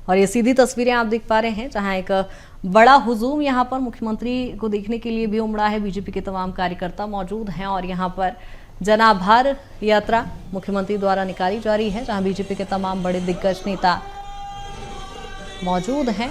और ये सीधी तस्वीरें आप देख पा रहे हैं जहां एक बड़ा हुजूम यहां पर मुख्यमंत्री को देखने के लिए भी उमड़ा है। बीजेपी के तमाम कार्यकर्ता मौजूद हैं और यहां पर जन आभार यात्रा मुख्यमंत्री द्वारा निकाली जा रही है, जहां बीजेपी के तमाम बड़े दिग्गज नेता मौजूद हैं।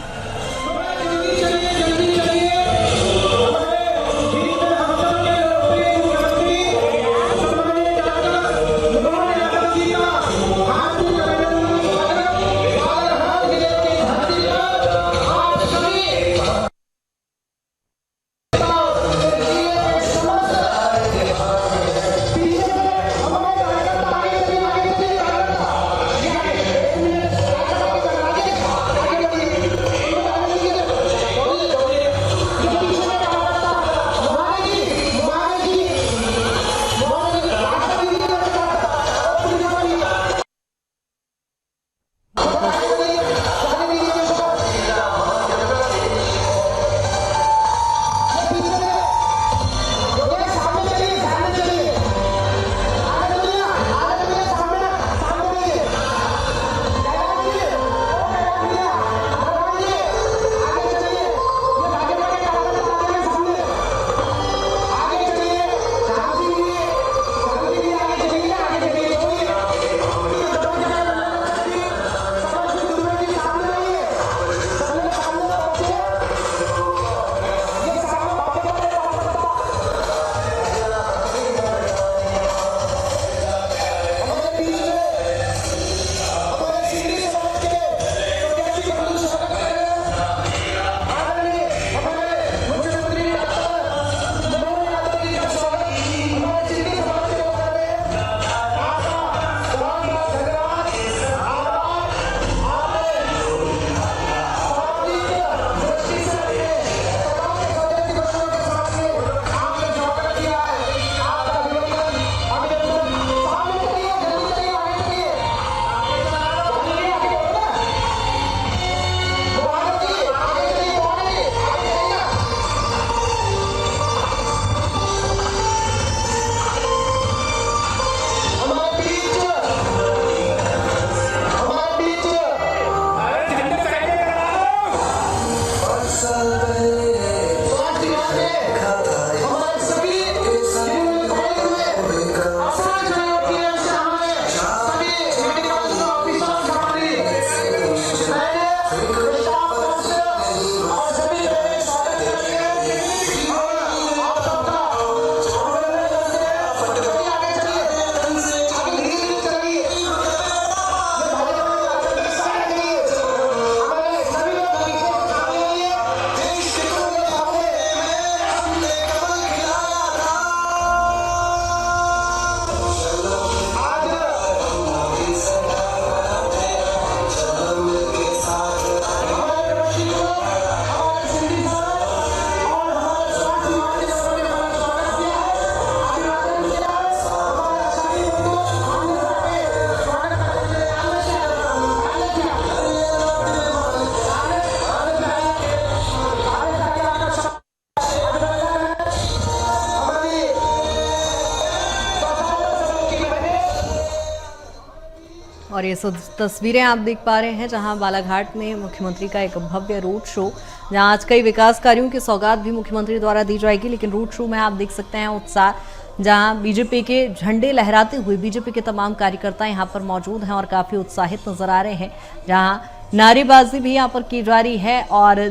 और ये तस्वीरें आप देख पा रहे हैं जहां बालाघाट में मुख्यमंत्री का एक भव्य रोड शो, जहां आज कई विकास कार्यों की सौगात भी मुख्यमंत्री द्वारा दी जाएगी। लेकिन रोड शो में आप देख सकते हैं उत्साह, जहां बीजेपी के झंडे लहराते हुए बीजेपी के तमाम कार्यकर्ता यहां पर मौजूद हैं और काफी उत्साहित नजर आ रहे हैं। जहां नारेबाजी भी यहां पर की जा रही है और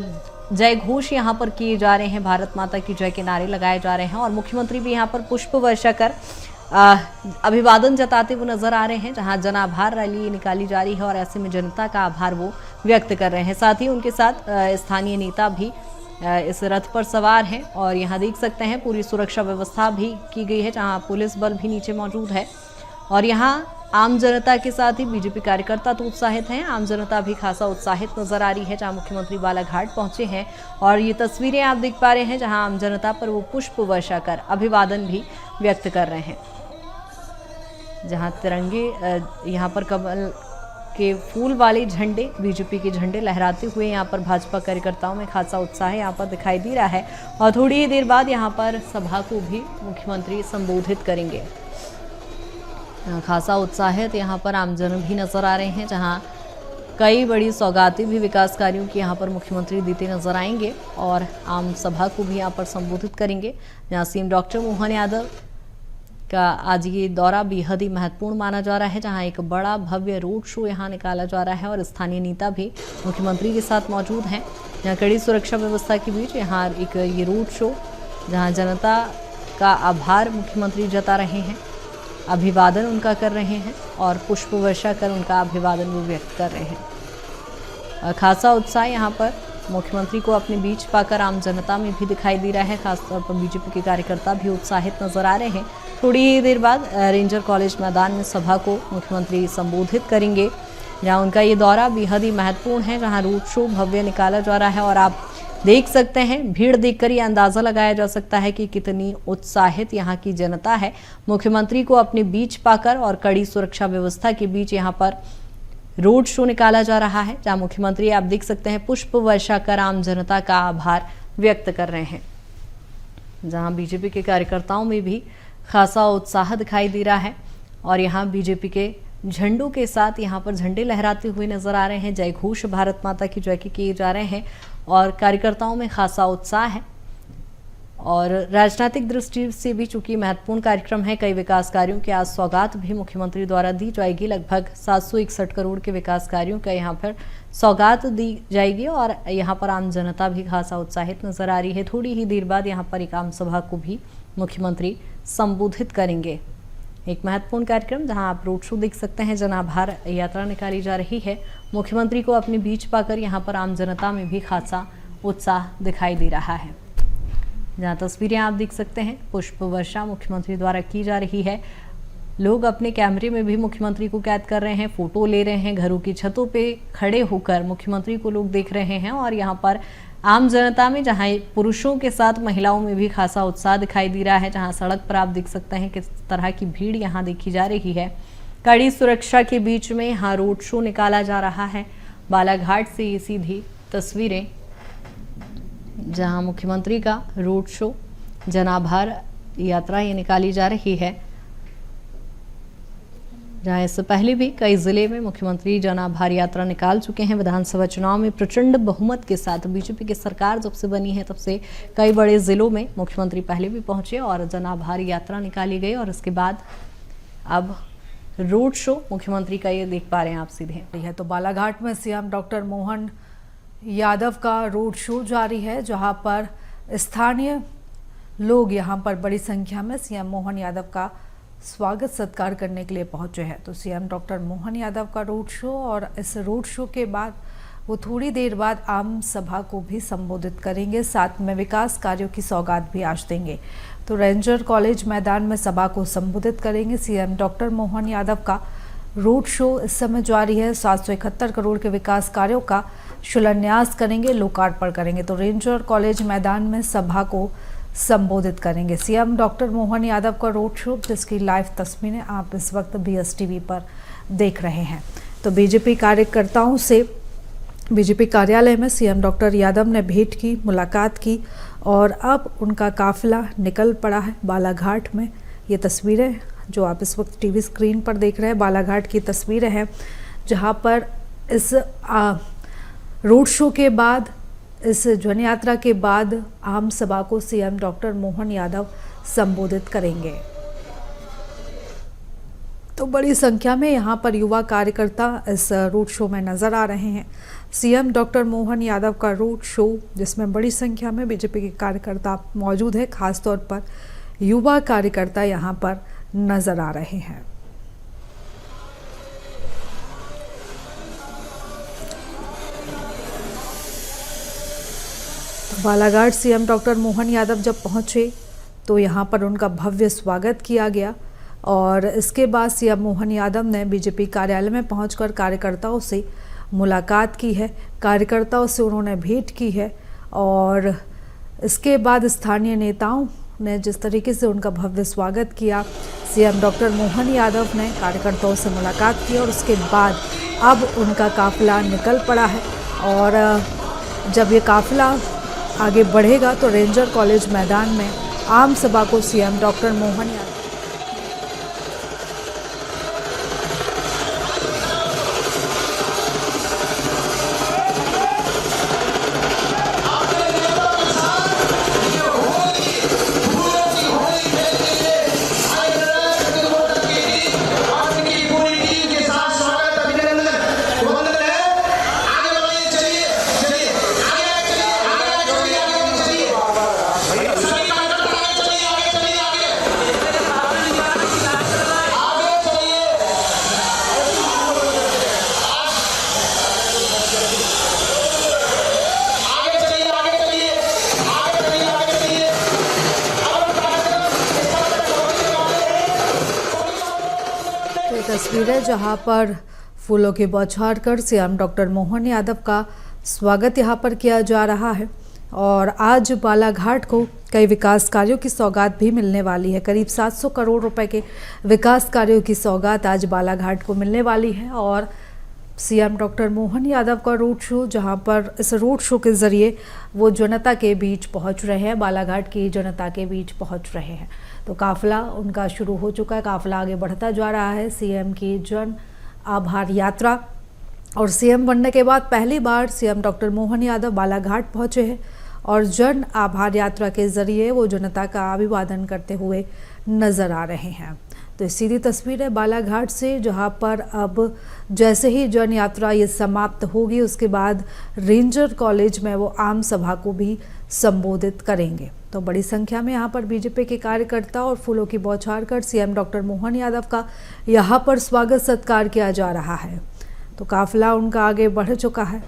जय घोष यहां पर किए जा रहे हैं, भारत माता की जय के नारे लगाए जा रहे हैं और मुख्यमंत्री भी यहां पर पुष्प वर्षा कर अभिवादन जताते हुए नजर आ रहे हैं। जहां जन आभार रैली निकाली जा रही है और ऐसे में जनता का आभार वो व्यक्त कर रहे हैं। साथ ही उनके साथ स्थानीय नेता भी इस रथ पर सवार हैं और यहाँ देख सकते हैं पूरी सुरक्षा व्यवस्था भी की गई है, जहां पुलिस बल भी नीचे मौजूद है और यहाँ आम जनता के साथ ही बीजेपी कार्यकर्ता तो उत्साहित हैं, आम जनता भी खासा उत्साहित नजर आ रही है। जहां मुख्यमंत्री बालाघाट पहुंचे हैं और ये तस्वीरें आप देख पा रहे हैं जहां आम जनता पर वो पुष्प वर्षा कर अभिवादन भी व्यक्त कर रहे हैं। जहां तिरंगे यहाँ पर कमल के फूल वाले झंडे, बीजेपी के झंडे लहराते हुए यहाँ पर भाजपा कार्यकर्ताओं में खासा उत्साह यहाँ पर दिखाई दे रहा है और थोड़ी ही देर बाद यहाँ पर सभा को भी मुख्यमंत्री संबोधित करेंगे। खासा उत्साहित यहाँ पर आमजन भी नजर आ रहे हैं, जहाँ कई बड़ी सौगातें भी विकास कार्यों की यहाँ पर मुख्यमंत्री देते नजर आएंगे और आम सभा को भी यहाँ पर संबोधित करेंगे। जहाँ सीएम डॉक्टर मोहन यादव का आज ये दौरा बेहद ही महत्वपूर्ण माना जा रहा है, जहां एक बड़ा भव्य रोड शो यहां निकाला जा रहा है और स्थानीय नेता भी मुख्यमंत्री के साथ मौजूद हैं। यहां कड़ी सुरक्षा व्यवस्था के बीच यहां एक ये रोड शो, जहां जनता का आभार मुख्यमंत्री जता रहे हैं, अभिवादन उनका कर रहे हैं और पुष्प वर्षा कर उनका अभिवादन भी व्यक्त कर रहे हैं। खासा उत्साह यहाँ पर मुख्यमंत्री को अपने बीच पाकर आम जनता में भी दिखाई दे रहा है। खासतौर पर बीजेपी के कार्यकर्ता भी उत्साहित नजर आ रहे हैं। थोड़ी ही देर बाद रेंजर कॉलेज मैदान में सभा को मुख्यमंत्री संबोधित करेंगे, जहां उनका ये दौरा बेहद ही महत्वपूर्ण है, जहां रोड शो भव्य निकाला जा रहा है और आप देख सकते हैं, भीड़ देखकर ये अंदाजा लगाया जा सकता है कि कितनी उत्साहित यहाँ की जनता है मुख्यमंत्री को अपने बीच पाकर। और कड़ी सुरक्षा व्यवस्था के बीच यहाँ पर रोड शो निकाला जा रहा है, जहां मुख्यमंत्री आप देख सकते हैं पुष्प वर्षा कर आम जनता का आभार व्यक्त कर रहे हैं। जहां बीजेपी के कार्यकर्ताओं में भी खासा उत्साह दिखाई दे रहा है और यहाँ बीजेपी के झंडों के साथ यहाँ पर झंडे लहराते हुए नजर आ रहे हैं। जय घोष भारत माता की जय के किए जा रहे हैं और कार्यकर्ताओं में खासा उत्साह है। और राजनीतिक दृष्टि से भी चूंकि महत्वपूर्ण कार्यक्रम है, कई विकास कार्यों की आज सौगात भी मुख्यमंत्री द्वारा दी जाएगी। लगभग 761 करोड़ के विकास कार्यों का यहाँ पर सौगात दी जाएगी और यहाँ पर आम जनता भी खासा उत्साहित नजर आ रही है। थोड़ी ही देर बाद यहाँ पर एक आम सभा को भी मुख्यमंत्री संबोधित करेंगे। एक महत्वपूर्ण कार्यक्रम, जहां आप रोड शो देख सकते हैं, जन आभार यात्रा निकाली जा रही है। मुख्यमंत्री को अपने बीच पाकर यहाँ पर आम जनता में भी खासा उत्साह दिखाई दे रहा है। जहां तस्वीरें आप देख सकते हैं, पुष्प वर्षा मुख्यमंत्री द्वारा की जा रही है। लोग अपने कैमरे में भी मुख्यमंत्री को कैद कर रहे हैं, फोटो ले रहे हैं। घरों की छतों पे खड़े होकर मुख्यमंत्री को लोग देख रहे हैं और यहाँ पर आम जनता में, जहां पुरुषों के साथ महिलाओं में भी खासा उत्साह दिखाई दे रहा है। जहां सड़क पर आप देख सकते हैं किस तरह की भीड़ यहां देखी जा रही है। कड़ी सुरक्षा के बीच में यहाँ रोड शो निकाला जा रहा है। बालाघाट से ये सीधी तस्वीरें, जहां मुख्यमंत्री का रोड शो, जन आभार यात्रा ये निकाली जा रही है। जहां इससे पहले भी कई जिले में मुख्यमंत्री जन आभार यात्रा निकाल चुके हैं। विधानसभा चुनाव में प्रचंड बहुमत के साथ बीजेपी की सरकार जब से बनी है, तब से कई बड़े जिलों में मुख्यमंत्री पहले भी पहुंचे और जन आभार यात्रा निकाली गई और इसके बाद अब रोड शो मुख्यमंत्री का ये देख पा रहे हैं आप सीधे। तो बालाघाट में सीएम डॉक्टर मोहन यादव का रोड शो जारी है, जहां पर स्थानीय लोग यहां पर बड़ी संख्या में सीएम मोहन यादव का स्वागत सत्कार करने के लिए पहुंचे हैं। तो सीएम डॉक्टर मोहन यादव का रोड शो और इस रोड शो के बाद वो थोड़ी देर बाद आम सभा को भी संबोधित करेंगे, साथ में विकास कार्यों की सौगात भी आज देंगे। तो रेंजर कॉलेज मैदान में सभा को संबोधित करेंगे। सीएम डॉक्टर मोहन यादव का रोड शो इस समय जारी है। 771 करोड़ के विकास कार्यों का शिलान्यास करेंगे, लोकार्पण करेंगे। तो रेंजर कॉलेज मैदान में सभा को संबोधित करेंगे सीएम डॉक्टर मोहन यादव का रोड शो, जिसकी लाइव तस्वीरें आप इस वक्त BSTV पर देख रहे हैं। तो बीजेपी कार्यकर्ताओं से बीजेपी कार्यालय में सीएम डॉक्टर यादव ने भेंट की, मुलाकात की और अब उनका काफिला निकल पड़ा है बालाघाट में। ये तस्वीरें जो आप इस वक्त टीवी स्क्रीन पर देख रहे हैं, बालाघाट की तस्वीरें हैं, जहां पर इस रोड शो के बाद, इस जन यात्रा के बाद आम सभा को सीएम डॉक्टर मोहन यादव संबोधित करेंगे। तो बड़ी संख्या में यहाँ पर युवा कार्यकर्ता इस रोड शो में नजर आ रहे हैं। सीएम डॉक्टर मोहन यादव का रोड शो, जिसमें बड़ी संख्या में बीजेपी के कार्यकर्ता मौजूद है, खासतौर पर युवा कार्यकर्ता यहाँ पर नजर आ रहे हैं। बालाघाट सीएम डॉक्टर मोहन यादव जब पहुंचे तो यहां पर उनका भव्य स्वागत किया गया और इसके बाद सीएम मोहन यादव ने बीजेपी कार्यालय में पहुंचकर कार्यकर्ताओं से मुलाकात की है, कार्यकर्ताओं से उन्होंने भेंट की है और इसके बाद स्थानीय नेताओं ने जिस तरीके से उनका भव्य स्वागत किया, सीएम डॉक्टर मोहन यादव ने कार्यकर्ताओं से मुलाकात की और उसके बाद अब उनका काफिला निकल पड़ा है और जब ये काफिला आगे बढ़ेगा तो रेंजर कॉलेज मैदान में आम सभा को सीएम डॉक्टर मोहन यादव तस्वीरें जहां पर फूलों की बौछार कर सीएम डॉक्टर मोहन यादव का स्वागत यहां पर किया जा रहा है। और आज बालाघाट को कई विकास कार्यों की सौगात भी मिलने वाली है। करीब 700 करोड़ रुपए के विकास कार्यों की सौगात आज बालाघाट को मिलने वाली है। और सीएम डॉक्टर मोहन यादव का रोड शो, जहां पर इस रोड शो के जरिए वो जनता के बीच पहुंच रहे हैं, बालाघाट की जनता के बीच पहुंच रहे हैं। तो काफिला उनका शुरू हो चुका है, काफिला आगे बढ़ता जा रहा है। सीएम की जन आभार यात्रा, और सीएम बनने के बाद पहली बार सीएम डॉक्टर मोहन यादव बालाघाट पहुंचे हैं और जन आभार यात्रा के जरिए वो जनता का अभिवादन करते हुए नजर आ रहे हैं। तो सीधी तस्वीर है बालाघाट से, जहां पर अब जैसे ही जन यात्रा ये समाप्त होगी उसके बाद रेंजर कॉलेज में वो आम सभा को भी संबोधित करेंगे। तो बड़ी संख्या में यहाँ पर बीजेपी के कार्यकर्ता और फूलों की बौछार कर सीएम डॉक्टर मोहन यादव का यहाँ पर स्वागत सत्कार किया जा रहा है। तो काफिला उनका आगे बढ़ चुका है।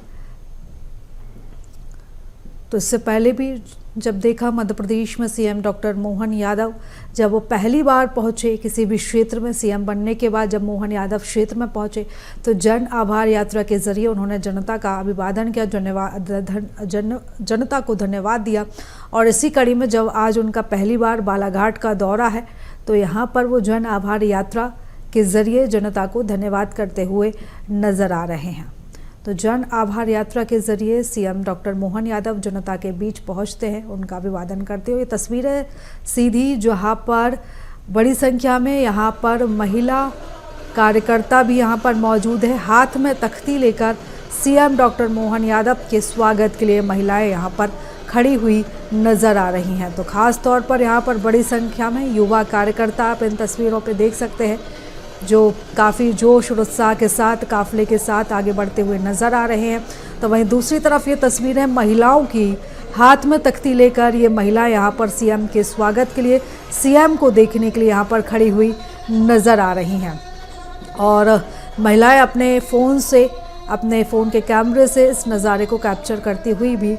तो इससे पहले भी जब देखा मध्य प्रदेश में सीएम डॉक्टर मोहन यादव जब वो पहली बार पहुंचे किसी भी क्षेत्र में, सीएम बनने के बाद जब मोहन यादव क्षेत्र में पहुंचे तो जन आभार यात्रा के जरिए उन्होंने जनता का अभिवादन किया, जनता को धन्यवाद दिया। और इसी कड़ी में जब आज उनका पहली बार बालाघाट का दौरा है तो यहाँ पर वो जन आभार यात्रा के जरिए जनता को धन्यवाद करते हुए नजर आ रहे हैं। तो जन आभार यात्रा के जरिए सीएम डॉक्टर मोहन यादव जनता के बीच पहुंचते हैं, उनका अभिवादन करते हुए। तस्वीरें सीधी जहां पर बड़ी संख्या में यहाँ पर महिला कार्यकर्ता भी यहाँ पर मौजूद है। हाथ में तख्ती लेकर सीएम डॉक्टर मोहन यादव के स्वागत के लिए महिलाएं यहाँ पर खड़ी हुई नजर आ रही हैं। तो खास तौर पर यहाँ पर बड़ी संख्या में युवा कार्यकर्ता आप इन तस्वीरों पर देख सकते हैं, जो काफ़ी जोश और उत्साह के साथ काफिले के साथ आगे बढ़ते हुए नज़र आ रहे हैं। तो वहीं दूसरी तरफ ये तस्वीरें महिलाओं की, हाथ में तख्ती लेकर ये महिला यहाँ पर सीएम के स्वागत के लिए, सीएम को देखने के लिए यहाँ पर खड़ी हुई नज़र आ रही हैं। और महिलाएं अपने फ़ोन से, अपने फ़ोन के कैमरे से इस नज़ारे को कैप्चर करती हुई भी,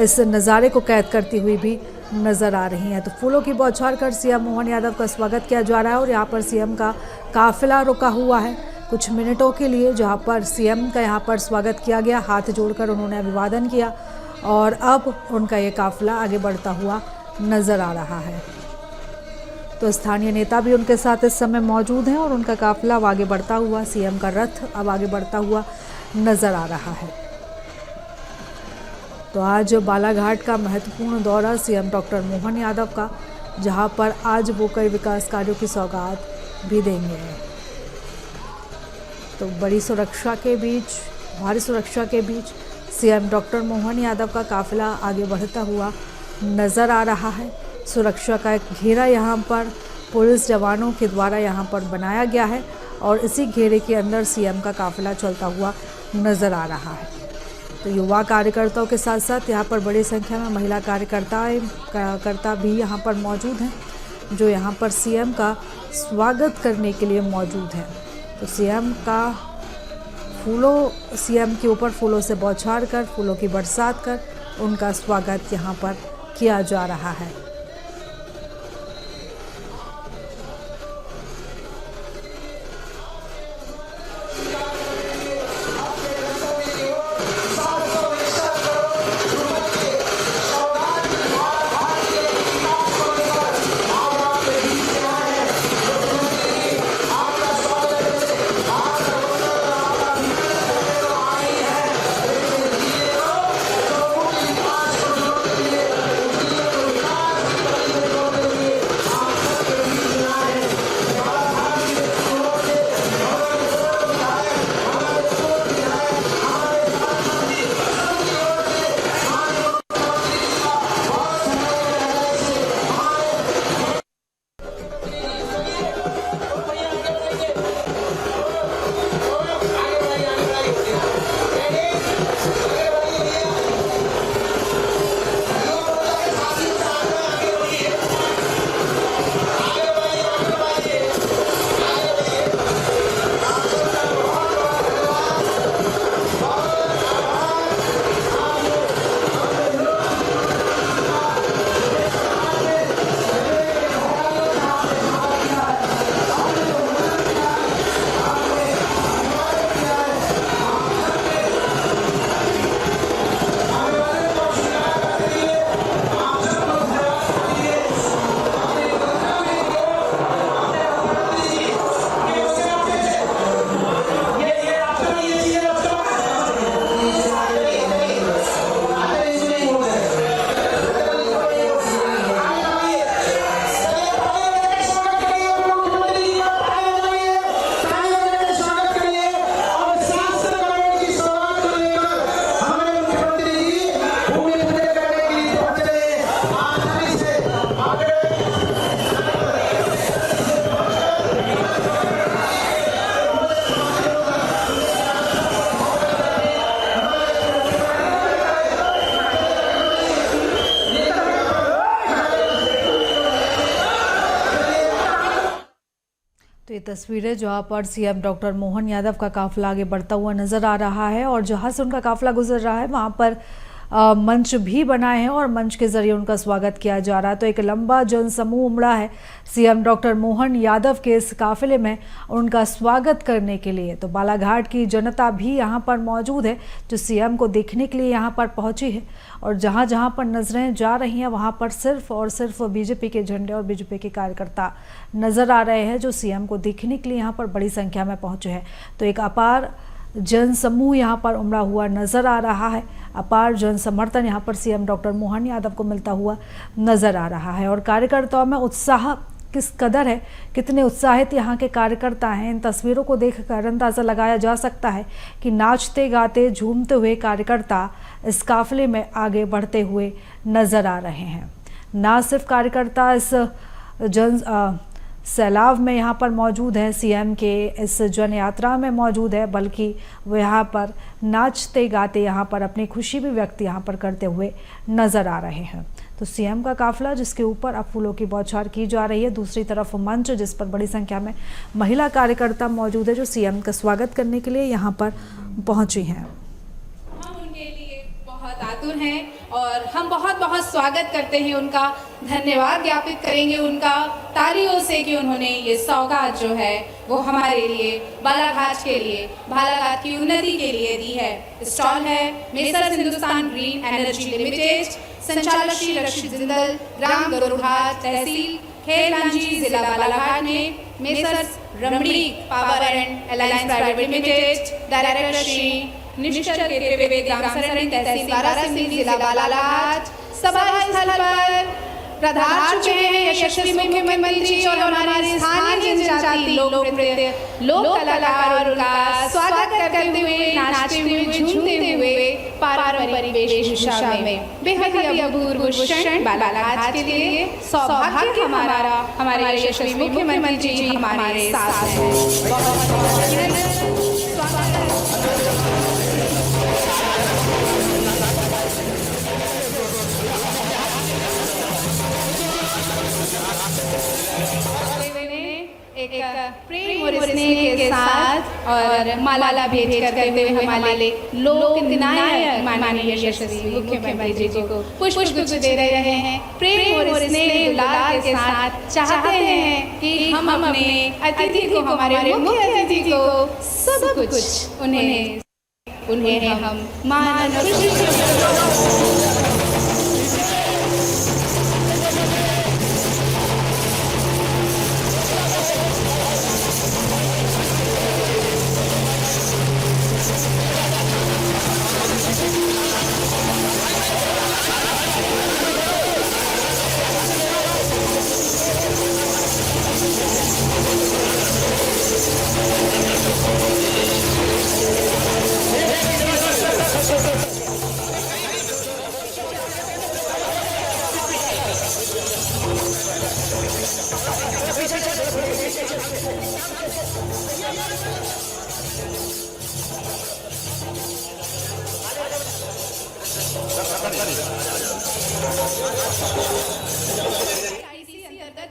इस नज़ारे को कैद करती हुई भी नज़र आ रही हैं। तो फूलों की बौछार कर सीएम मोहन यादव का स्वागत किया जा रहा है और यहाँ पर सीएम का काफिला रुका हुआ है कुछ मिनटों के लिए, जहाँ पर सीएम का यहाँ पर स्वागत किया गया, हाथ जोड़कर उन्होंने अभिवादन किया और अब उनका ये काफिला आगे बढ़ता हुआ नज़र आ रहा है। तो स्थानीय नेता भी उनके साथ इस समय मौजूद हैं और उनका काफिला अब आगे बढ़ता हुआ, सीएम का रथ अब आगे बढ़ता हुआ नज़र आ रहा है। तो आज बालाघाट का महत्वपूर्ण दौरा सीएम डॉक्टर मोहन यादव का, जहां पर आज वो कई विकास कार्यों की सौगात भी देंगे। तो बड़ी सुरक्षा के बीच, भारी सुरक्षा के बीच सीएम डॉक्टर मोहन यादव का काफिला आगे बढ़ता हुआ नज़र आ रहा है। सुरक्षा का एक घेरा यहाँ पर पुलिस जवानों के द्वारा यहाँ पर बनाया गया है और इसी घेरे के अंदर सीएम का काफिला चलता हुआ नज़र आ रहा है। तो युवा कार्यकर्ताओं के साथ साथ यहाँ पर बड़ी संख्या में महिला कार्यकर्ता भी यहाँ पर मौजूद हैं, जो यहाँ पर सीएम का स्वागत करने के लिए मौजूद हैं। तो सीएम के ऊपर फूलों से बौछार कर, फूलों की बरसात कर उनका स्वागत यहाँ पर किया जा रहा है। तस्वीरें जहां पर सीएम डॉक्टर मोहन यादव का काफिला आगे बढ़ता हुआ नजर आ रहा है और जहां से उनका काफिला गुजर रहा है वहां पर मंच भी बनाए हैं और मंच के जरिए उनका स्वागत किया जा रहा है। तो एक लंबा जनसमूह उमड़ा है सीएम डॉक्टर मोहन यादव के इस काफिले में उनका स्वागत करने के लिए। तो बालाघाट की जनता भी यहां पर मौजूद है जो सीएम को देखने के लिए यहां पर पहुंची है और जहां जहां पर नजरें जा रही हैं वहां पर सिर्फ और सिर्फ बीजेपी के झंडे और बीजेपी के कार्यकर्ता नजर आ रहे हैं जो सीएम को देखने के लिए यहां पर बड़ी संख्या में पहुंचे हैं। तो एक अपार जनसमूह यहां पर उमड़ा हुआ नजर आ रहा है। अपार जन समर्थन यहां पर सीएम डॉक्टर मोहन यादव को मिलता हुआ नजर आ रहा है और कार्यकर्ताओं में उत्साह किस कदर है, कितने उत्साहित यहाँ के कार्यकर्ता हैं, इन तस्वीरों को देखकर अंदाजा लगाया जा सकता है कि नाचते गाते झूमते हुए कार्यकर्ता इस काफिले में आगे बढ़ते हुए नजर आ रहे हैं। ना सिर्फ कार्यकर्ता इस सैलाब में यहाँ पर मौजूद है, सीएम के इस जन यात्रा में मौजूद है, बल्कि वो यहाँ पर नाचते गाते यहाँ पर अपनी खुशी भी व्यक्त यहाँ पर करते हुए नजर आ रहे हैं। तो सीएम का काफिला जिसके ऊपर अब फूलों की बौछार की जा रही है, दूसरी तरफ मंच जिस पर बड़ी संख्या में महिला कार्यकर्ता मौजूद है जो सीएम का स्वागत करने के लिए यहाँ पर पहुंची हैं। हम उनके लिए बहुत आतुर हैं और हम बहुत बहुत स्वागत करते हैं उनका, धन्यवाद ज्ञापित करेंगे उनका तालियों से कि उन्होंने ये सौगात जो है वो हमारे लिए, बालाघाट के लिए, बालाघाट की उन्नति के लिए दी है। स्टॉल है messrs Hindustan green energy limited, संचालक श्री रक्षित जिंदल, ग्राम गरुड़हाट, तहसील खेलगांजी, जिला बालाघाट में messrs Ramnik power and alliance private limited, director Shri Nishchal Ketwe, ग्राम सरणी, तहसील वाराणसी, जिला बालाघाट। सभा स्थल पर पधार चुके हैं यशस्वी मुख्यमंत्री और हमारे स्थानीय जनजाति लोक नृत्य लोक कलाकार उनका स्वागत करते हुए, नाचते हुए, झूमते हुए पारंपरिक वेशभूषा में बेहद ही अभूतपूर्व क्षण बालाघाट के लिए सौभाग्य हमारा, हमारे यशस्वी मुख्यमंत्री जी हमारे साथ हैं। एक प्रेम और स्नेह के साथ और माला भेंट करते हुए हमारे लोक नायक माननीय यशस्वी मुख्यमंत्री जी को पुष्प दे रहे हैं। प्रेम और स्नेह दुलार के साथ चाहते हैं कि हम अपने अतिथि को, हमारे मुख्य अतिथि को सब कुछ उन्हें हम मान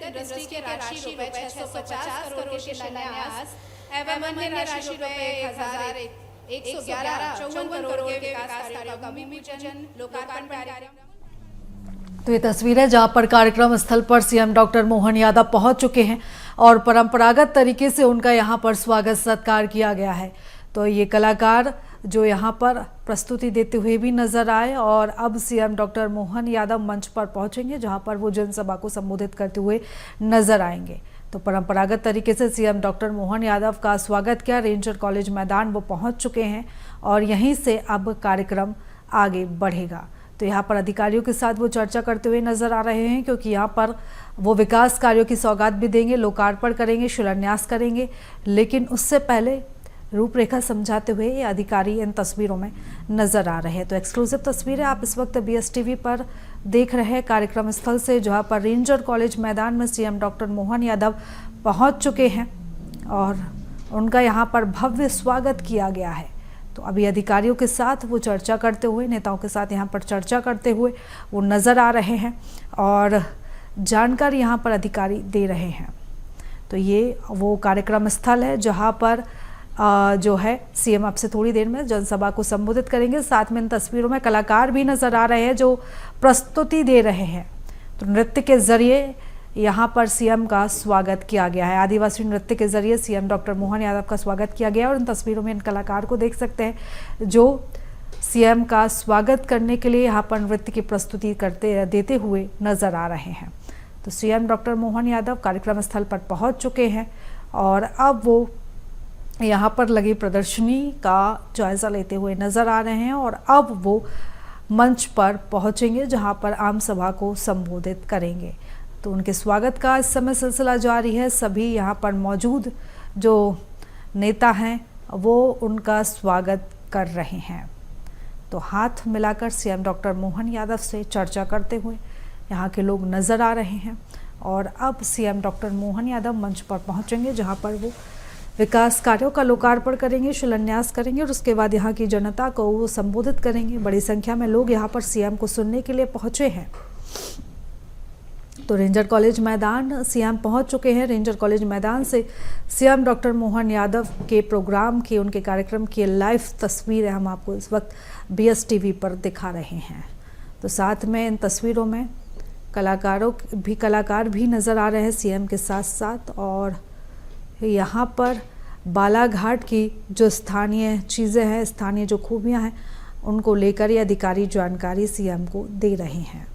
इंडस्ट्री के राशि रुपए 650 करोड़ के शिलान्यास एवं अन्य राशि रुपए 1154 करोड़ के विकास कार्यों का भूमि पूजन लोकार्पण कार्यक्रम। तो ये तस्वीरें जहां पर कार्यक्रम स्थल पर सीएम डॉक्टर मोहन यादव पहुंच चुके हैं और परंपरागत तरीके से उनका यहां पर स्वागत सत्कार किया गया है। तो ये कलाकार जो यहाँ पर प्रस्तुति देते हुए भी नजर आए और अब सीएम डॉक्टर मोहन यादव मंच पर पहुंचेंगे जहां पर वो जनसभा को संबोधित करते हुए नजर आएंगे। तो परंपरागत तरीके से सीएम डॉक्टर मोहन यादव का स्वागत किया, रेंजर कॉलेज मैदान वो पहुंच चुके हैं और यहीं से अब कार्यक्रम आगे बढ़ेगा। तो यहाँ पर अधिकारियों के साथ वो चर्चा करते हुए नजर आ रहे हैं क्योंकि यहाँ पर वो विकास कार्यों की सौगात भी देंगे, लोकार्पण करेंगे, शिलान्यास करेंगे, लेकिन उससे पहले रूपरेखा समझाते हुए ये अधिकारी इन तस्वीरों में नजर आ रहे हैं। तो एक्सक्लूसिव तस्वीरें आप इस वक्त BSTV पर देख रहे हैं कार्यक्रम स्थल से, जहां पर रेंजर कॉलेज मैदान में सीएम डॉक्टर मोहन यादव पहुंच चुके हैं और उनका यहां पर भव्य स्वागत किया गया है। तो अभी अधिकारियों के साथ वो चर्चा करते हुए, नेताओं के साथ यहाँ पर चर्चा करते हुए वो नज़र आ रहे हैं और जानकारी यहाँ पर अधिकारी दे रहे हैं। तो ये वो कार्यक्रम स्थल है जहाँ पर जो है सीएम आपसे थोड़ी देर में जनसभा को संबोधित करेंगे। साथ में इन तस्वीरों में कलाकार भी नजर आ रहे हैं जो प्रस्तुति दे रहे हैं। तो नृत्य के जरिए यहाँ पर सीएम का स्वागत किया गया है। आदिवासी नृत्य के जरिए सीएम डॉक्टर मोहन यादव का स्वागत किया गया और इन तस्वीरों में इन कलाकार को देख सकते हैं जो सीएम का स्वागत करने के लिए यहाँ पर नृत्य की प्रस्तुति देते हुए नजर आ रहे हैं। तो सीएम डॉक्टर मोहन यादव कार्यक्रम स्थल पर पहुँच चुके हैं और अब वो यहाँ पर लगी प्रदर्शनी का जायजा लेते हुए नजर आ रहे हैं और अब वो मंच पर पहुंचेंगे जहां पर आम सभा को संबोधित करेंगे। तो उनके स्वागत का इस समय सिलसिला जारी है। सभी यहाँ पर मौजूद जो नेता हैं वो उनका स्वागत कर रहे हैं। तो हाथ मिलाकर सीएम डॉक्टर मोहन यादव से चर्चा करते हुए यहाँ के लोग नजर आ रहे हैं और अब सीएम डॉक्टर मोहन यादव मंच पर पहुंचेंगे जहां पर वो विकास कार्यों का लोकार्पण करेंगे, शिलान्यास करेंगे और उसके बाद यहाँ की जनता को वो संबोधित करेंगे। बड़ी संख्या में लोग यहाँ पर सीएम को सुनने के लिए पहुँचे हैं। तो रेंजर कॉलेज मैदान सीएम पहुँच चुके हैं। रेंजर कॉलेज मैदान से सीएम डॉक्टर मोहन यादव के प्रोग्राम की, उनके कार्यक्रम की लाइव तस्वीरें हम आपको इस वक्त BSTV पर दिखा रहे हैं। तो साथ में इन तस्वीरों में कलाकार भी नज़र आ रहे हैं सीएम के साथ साथ। और यहाँ पर बालाघाट की जो स्थानीय चीज़ें हैं, स्थानीय जो खूबियाँ हैं, उनको लेकर ये अधिकारी जानकारी सीएम को दे रहे हैं।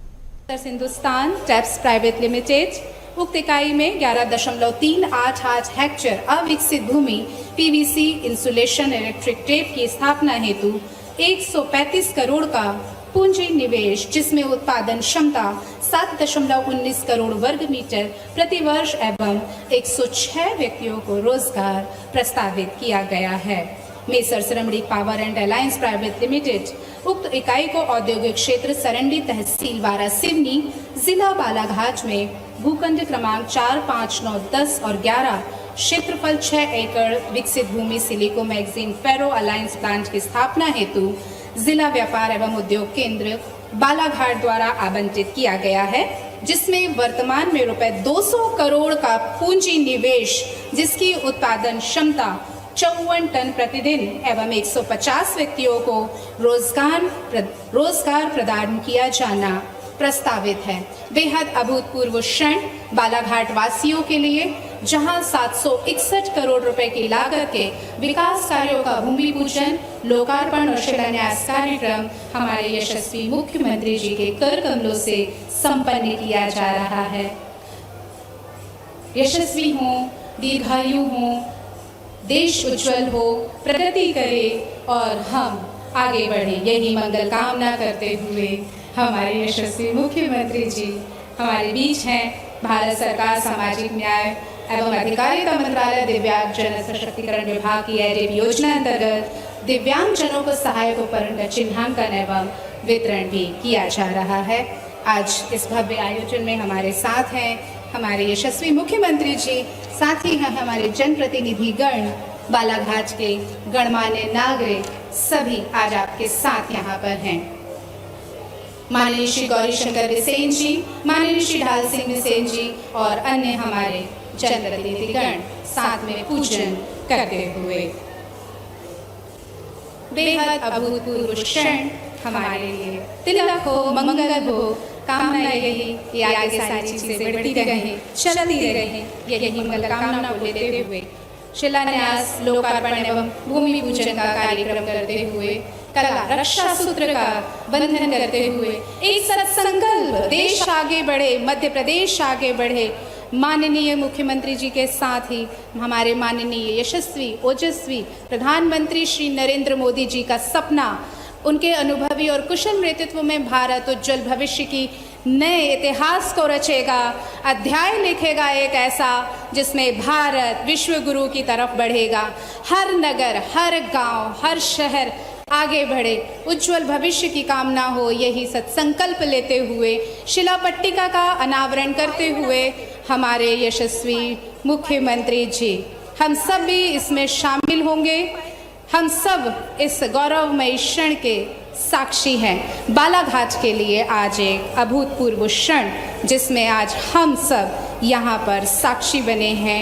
हिंदुस्तान टैप्स प्राइवेट लिमिटेड उक्त इकाई में 11.388 हेक्टेयर अविकसित भूमि PVC इंसुलेशन इलेक्ट्रिक टेप की स्थापना हेतु 135 करोड़ का पूंजी निवेश, जिसमें उत्पादन क्षमता 7.19 करोड़ वर्ग मीटर प्रति वर्ष एवं 106 व्यक्तियों को रोजगार प्रस्तावित किया गया है। Messrs Shramnik power and alliance private limited उक्त इकाई को औद्योगिक क्षेत्र सरंडी, तहसील वारा सिवनी, जिला बालाघाट में भूखंड क्रमांक 4, 5, 9, 10 और 11, क्षेत्रफल 6 एकड़ विकसित भूमि सिलिको मैगजीन फेरो अलायंस प्लांट की स्थापना हेतु जिला व्यापार एवं उद्योग केंद्र बालाघाट द्वारा आवंटित किया गया है, जिसमें वर्तमान में रुपए 200 करोड़ का पूंजी निवेश, जिसकी उत्पादन क्षमता 54 टन प्रतिदिन एवं 150 व्यक्तियों को रोजगार प्रदान किया जाना प्रस्तावित है। बेहद अभूतपूर्व क्षण बालाघाट वासियों के लिए, जहां 761 करोड़ रुपए की लागत के विकास कार्यों का भूमि पूजन, लोकार्पण और शिलान्यास कार्यक्रम हमारे यशस्वी मुख्यमंत्री जी के कर कमलों से संपन्न किया जा रहा है। यशस्वी हो, दीर्घायु हो, देश उज्जवल हो, प्रगति करे और हम आगे बढ़े, यही मंगल कामना करते हुए हमारे यशस्वी मुख्यमंत्री जी हमारे बीच हैं। भारत सरकार सामाजिक न्याय एवं अधिकारिता मंत्रालय दिव्यांग जन सशक्तिकरण विभाग की एडिप योजना अंतर्गत दिव्यांग जनों को सहायक उपकरण का चिन्हांकन एवं वितरण भी किया जा रहा है। आज इस भव्य आयोजन में हमारे साथ हैं हमारे यशस्वी मुख्यमंत्री जी, साथ ही हैं हमारे जनप्रतिनिधि गण, बालाघाट के गणमान्य नागरिक, सभी आज आपके साथ यहाँ पर हैं। माननीय श्री गौरी शंकर बिसेन जी, माननीय श्री ढाल सिंह बिसेन जी और अन्य हमारे जनप्रतिनिधिगण साथ में पूजन करते हुए बेहद अभूतपूर्व क्षण हमारे लिए तिलक हो, मंगल हो, कामना यही कि आगे सारी चीजें बढ़ती रहें, चलती रहें, यही मंगल कामना को लेते हुए शिलान्यास, लोकार्पण एवं भूमि पूजन का कार्यक्रम करते हुए, कला रक्षा सूत्र का बंधन करते हुए एक सत्संकल्प, देश आगे बढ़े, मध्य प्रदेश आगे बढ़े, माननीय मुख्यमंत्री जी के साथ ही हमारे माननीय यशस्वी ओजस्वी प्रधानमंत्री श्री नरेंद्र मोदी जी का सपना, उनके अनुभवी और कुशल नेतृत्व में भारत उज्जवल भविष्य की नए इतिहास को रचेगा, अध्याय लिखेगा एक ऐसा जिसमें भारत विश्व गुरु की तरफ बढ़ेगा। हर नगर, हर गांव, हर शहर आगे बढ़े, उज्जवल भविष्य की कामना हो, यही सत्संकल्प लेते हुए शिला पट्टिका का अनावरण करते हुए हमारे यशस्वी मुख्यमंत्री जी, हम सब भी इसमें शामिल होंगे। हम सब इस गौरवमयी क्षण के साक्षी हैं। बालाघाट के लिए आज एक अभूतपूर्व क्षण, जिसमें आज हम सब यहाँ पर साक्षी बने हैं।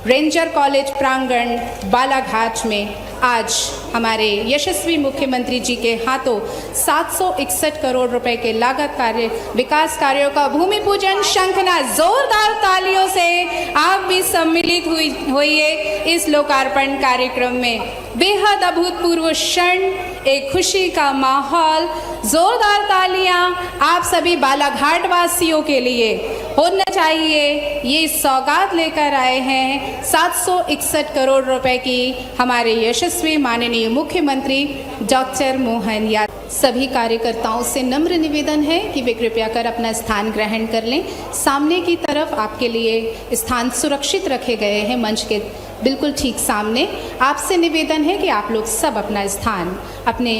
रेंजर कॉलेज प्रांगण बालाघाट में आज हमारे यशस्वी मुख्यमंत्री जी के हाथों 761 करोड़ रुपए के लागत कार्य विकास कार्यों का भूमि पूजन शंखना जोरदार तालियों से आप भी सम्मिलित हुई इस लोकार्पण कार्यक्रम में। बेहद अभूतपूर्व क्षण, एक खुशी का माहौल, जोरदार तालियां आप सभी बालाघाट वासियों के लिए होना चाहिए। ये सौगात लेकर आए हैं 761 करोड़ रुपए की हमारे यशस्वी माननीय मुख्यमंत्री डॉक्टर मोहन यादव। सभी कार्यकर्ताओं से नम्र निवेदन है कि वे कृपया कर अपना स्थान ग्रहण कर लें। सामने की तरफ आपके लिए स्थान सुरक्षित रखे गए हैं, मंच के बिल्कुल ठीक सामने। आपसे निवेदन है कि आप लोग सब अपना स्थान अपने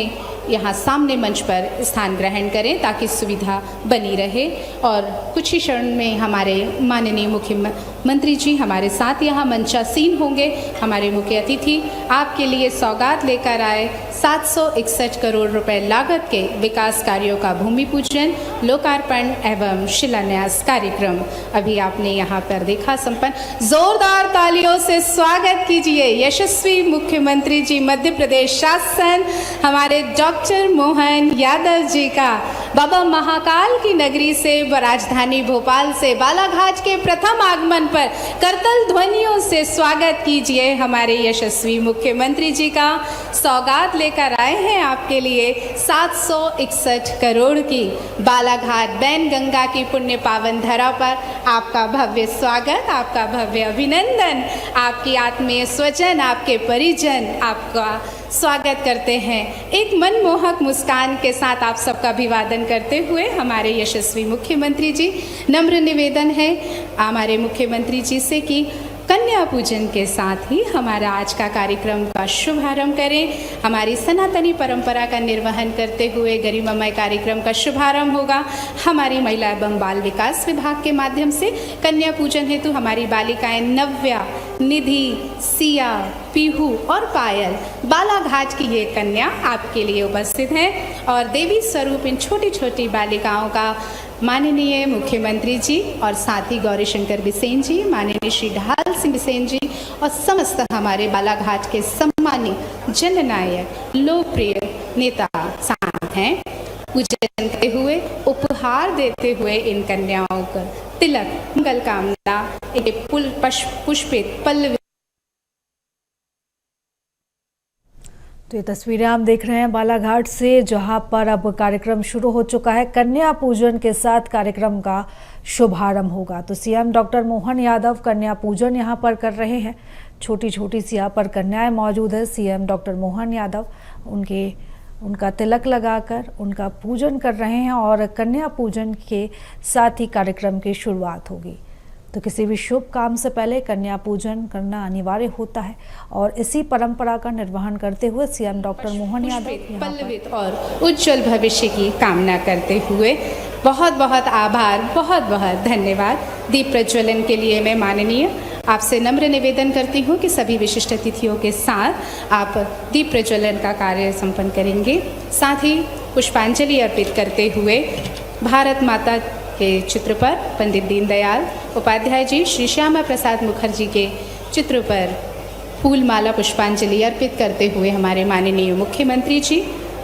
यहाँ सामने मंच पर स्थान ग्रहण करें ताकि सुविधा बनी रहे। और कुछ ही क्षण में हमारे माननीय मुख्यमंत्री जी हमारे साथ यहाँ मंचासीन होंगे। हमारे मुख्य अतिथि आपके लिए सौगात लेकर आए 761 करोड़ रुपए लागत के विकास कार्यों का भूमि पूजन, लोकार्पण एवं शिलान्यास कार्यक्रम अभी आपने यहाँ पर देखा संपन्न। जोरदार तालियों से स्वागत कीजिए यशस्वी मुख्यमंत्री जी मध्य प्रदेश शासन हमारे डॉक्टर मोहन यादव जी का। बाबा महाकाल की नगरी से राजधानी भोपाल से बालाघाट के प्रथम आगमन पर करतल ध्वनियों से स्वागत कीजिए हमारे यशस्वी मुख्यमंत्री जी का। सौगात लेकर आए हैं आपके लिए 761 करोड़ की बालाघाट बैन गंगा की पुण्य पावन धरा पर आपका भव्य स्वागत, आपका भव्य अभिनंदन। आपकी आत्मीय स्वजन, आपके परिजन आपका स्वागत करते हैं। एक मनमोहक मुस्कान के साथ आप सबका अभिवादन करते हुए हमारे यशस्वी मुख्यमंत्री जी, नम्र निवेदन है हमारे मुख्यमंत्री जी से कि कन्या पूजन के साथ ही हमारा आज का कार्यक्रम का शुभारंभ करें। हमारी सनातनी परंपरा का निर्वहन करते हुए गरिमामय कार्यक्रम का शुभारंभ होगा हमारी महिला एवं बाल विकास विभाग के माध्यम से। कन्या पूजन हेतु हमारी बालिकाएं नव्या, निधि, सिया, पीहू और पायल बालाघाट की ये कन्या आपके लिए उपस्थित हैं। और देवी स्वरूप इन छोटी छोटी बालिकाओं का माननीय मुख्यमंत्री जी और साथ ही गौरी शंकर बिसेन जी, माननीय श्री ढाल सिंह बिसेन जी और समस्त हमारे बालाघाट के सम्मानित जननायक लोकप्रिय नेता साथ हैं। पूजन करते हुए, उपहार देते हुए इन कन्याओं को तिलक, मंगल कामना, एक पुष्पित पल्लवी। तो ये तस्वीरें आप देख रहे हैं बालाघाट से, जहां पर अब कार्यक्रम शुरू हो चुका है। कन्या पूजन के साथ कार्यक्रम का शुभारंभ होगा। तो सीएम डॉक्टर मोहन यादव कन्या पूजन यहां पर कर रहे हैं। छोटी छोटी सी यहाँ पर कन्याएं मौजूद है। सीएम डॉक्टर मोहन यादव उनका तिलक लगाकर उनका पूजन कर रहे हैं और कन्या पूजन के साथ ही कार्यक्रम की शुरुआत होगी। तो किसी भी शुभ काम से पहले कन्या पूजन करना अनिवार्य होता है और इसी परंपरा का निर्वहन करते हुए सीएम डॉक्टर मोहन यादव पल्लवित और उज्जवल भविष्य की कामना करते हुए बहुत बहुत आभार, बहुत बहुत धन्यवाद। दीप प्रज्वलन के लिए मैं माननीय आपसे नम्र निवेदन करती हूँ कि सभी विशिष्ट अतिथियों के साथ आप दीप प्रज्वलन का कार्य संपन्न करेंगे। साथ ही पुष्पांजलि अर्पित करते हुए भारत माता के चित्र पर पंडित दीनदयाल उपाध्याय जी, श्री श्यामा प्रसाद मुखर्जी के चित्र पर फूलमाला पुष्पांजलि अर्पित करते हुए हमारे माननीय मुख्यमंत्री जी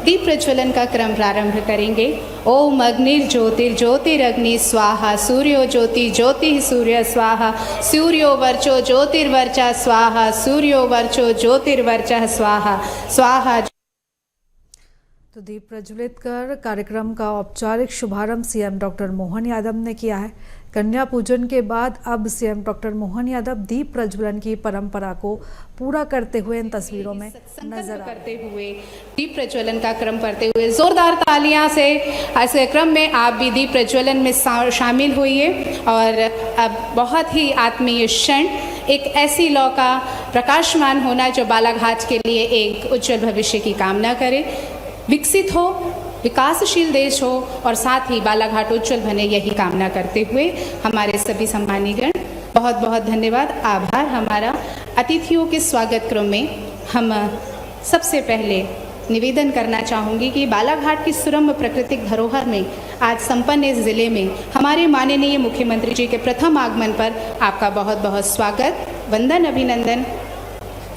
दीप प्रज्वलन का क्रम प्रारंभ करेंगे। ओम अग्निर्ज्योतिर्ज्योतिरग्नि स्वाहा, सूर्यो ज्योति ज्योति सूर्य स्वाहा, सूर्यो वर्चो ज्योतिर्वर्चा स्वाहा, सूर्यो वर्चो ज्योतिर्वर्चा स्वाहा स्वाहा। तो दीप प्रज्वलित कर कार्यक्रम का औपचारिक शुभारंभ सीएम डॉक्टर मोहन यादव ने किया है। कन्या पूजन के बाद अब सीएम डॉक्टर मोहन यादव दीप प्रज्वलन की परंपरा को पूरा करते हुए इन तस्वीरों में नजर करते हुए दीप प्रज्वलन का क्रम करते हुए जोरदार तालियां से ऐसे क्रम में आप भी दीप प्रज्वलन में शामिल होइए। और अब बहुत ही आत्मीय क्षण, एक ऐसी लौ का प्रकाशमान होना जो बालाघाट के लिए एक उज्जवल भविष्य की कामना करे, विकसित हो, विकासशील देश हो और साथ ही बालाघाट उज्जवल बने, यही कामना करते हुए हमारे सभी सम्मानीगण बहुत बहुत धन्यवाद, आभार। हमारा अतिथियों के स्वागत क्रम में हम सबसे पहले निवेदन करना चाहूँगी कि बालाघाट की सुरम्य प्राकृतिक धरोहर में आज संपन्न इस जिले में हमारे माननीय मुख्यमंत्री जी के प्रथम आगमन पर आपका बहुत बहुत स्वागत। वंदन अभिनंदन।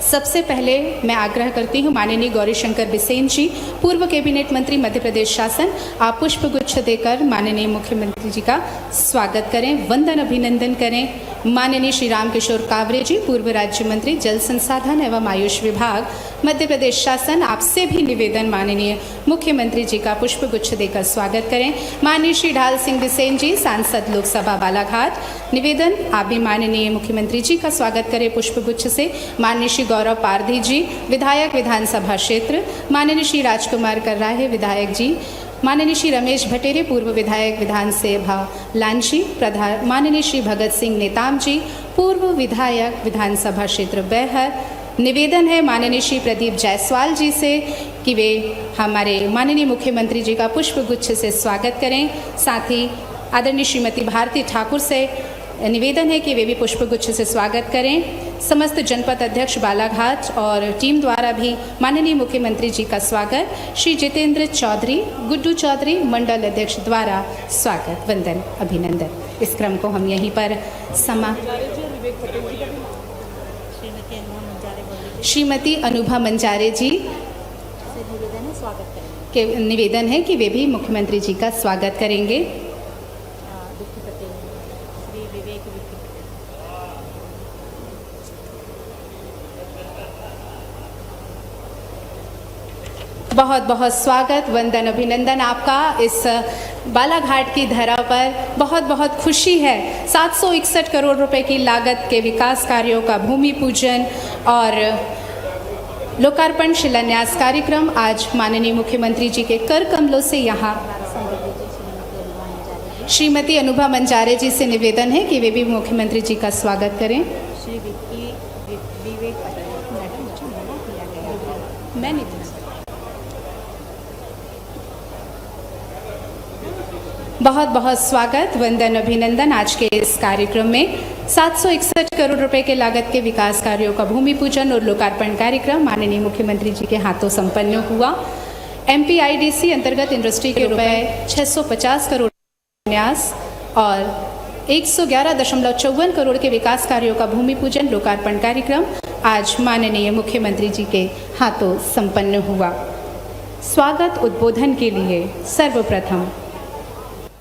सबसे पहले मैं आग्रह करती हूँ माननीय गौरीशंकर बिसेन जी, पूर्व कैबिनेट मंत्री मध्य प्रदेश शासन, आप पुष्प गुच्छ देकर माननीय मुख्यमंत्री जी का स्वागत करें, वंदन अभिनंदन करें। माननीय श्री राम किशोर कावरे जी, पूर्व राज्य मंत्री जल संसाधन एवं आयुष विभाग, मध्य प्रदेश शासन, आपसे भी निवेदन माननीय मुख्यमंत्री जी का पुष्प गुच्छ देकर स्वागत करें। माननीय श्री ढाल सिंह बिसेन जी, सांसद लोकसभा बालाघाट, निवेदन आप भी माननीय मुख्यमंत्री जी का स्वागत करें पुष्प गुच्छ से। माननीय श्री गौरव पारधी जी, विधायक विधानसभा क्षेत्र, माननीय श्री राजकुमार कर्राहे विधायक जी, माननीय श्री रमेश भटेरे, पूर्व विधायक विधानसभा लांची, प्रधान माननीय श्री भगत सिंह नेताम जी, पूर्व विधायक विधानसभा क्षेत्र बैहर। निवेदन है माननीय श्री प्रदीप जायसवाल जी से कि वे हमारे माननीय मुख्यमंत्री जी का पुष्प गुच्छ से स्वागत करें। साथ ही आदरणीय श्रीमती भारती ठाकुर से निवेदन है कि वे भी पुष्प गुच्छ से स्वागत करें। समस्त जनपद अध्यक्ष बालाघाट और टीम द्वारा भी माननीय मुख्यमंत्री जी का स्वागत। श्री जितेंद्र चौधरी, गुड्डू चौधरी, मंडल अध्यक्ष द्वारा स्वागत, वंदन अभिनंदन। इस क्रम को हम यहीं पर श्रीमती अनुभा मंजारे जी के निवेदन है कि वे भी मुख्यमंत्री जी का स्वागत करेंगे। बहुत बहुत स्वागत, वंदन अभिनंदन आपका इस बालाघाट की धरा पर। बहुत बहुत खुशी है 761 करोड़ रुपए की लागत के विकास कार्यों का भूमि पूजन और लोकार्पण शिलान्यास कार्यक्रम आज माननीय मुख्यमंत्री जी के कर कमलों से यहाँ श्रीमती अनुभा मंजारे जी से निवेदन है कि वे भी मुख्यमंत्री जी का स्वागत करें। बहुत बहुत स्वागत, वंदन अभिनंदन। आज के इस कार्यक्रम में 761 करोड़ रुपए के लागत के विकास कार्यों का भूमि पूजन और लोकार्पण कार्यक्रम माननीय मुख्यमंत्री जी के हाथों संपन्न हुआ। MPIDC अंतर्गत इंडस्ट्री के रुपए 650 करोड़ न्यास और 111.54 करोड़ के विकास कार्यों का भूमि पूजन लोकार्पण कार्यक्रम आज माननीय मुख्यमंत्री जी के हाथों संपन्न हुआ। स्वागत उद्बोधन के लिए सर्वप्रथम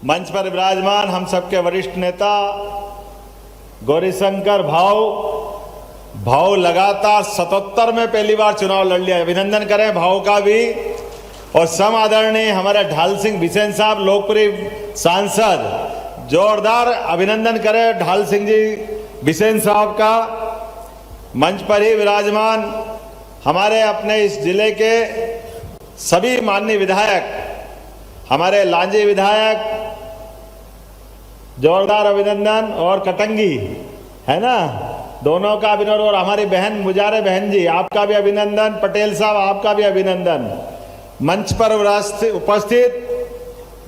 मंच पर विराजमान हम सबके वरिष्ठ नेता गौरीशंकर भाव लगातार 77 में पहली बार चुनाव लड़ लिया, अभिनंदन करें भाव का भी। और सम आदरणीय हमारे ढाल सिंह बिसेन साहब, लोकप्रिय सांसद, जोरदार अभिनंदन करें ढाल सिंह जी बिसेन साहब का। मंच पर ही विराजमान हमारे अपने इस जिले के सभी माननीय विधायक, हमारे लांजी विधायक, जोरदार अभिनंदन। और कटंगी है ना, दोनों का अभिनंदन। और हमारी बहन मुजारे बहन जी, आपका भी अभिनंदन। पटेल साहब, आपका भी अभिनंदन। मंच पर उपस्थित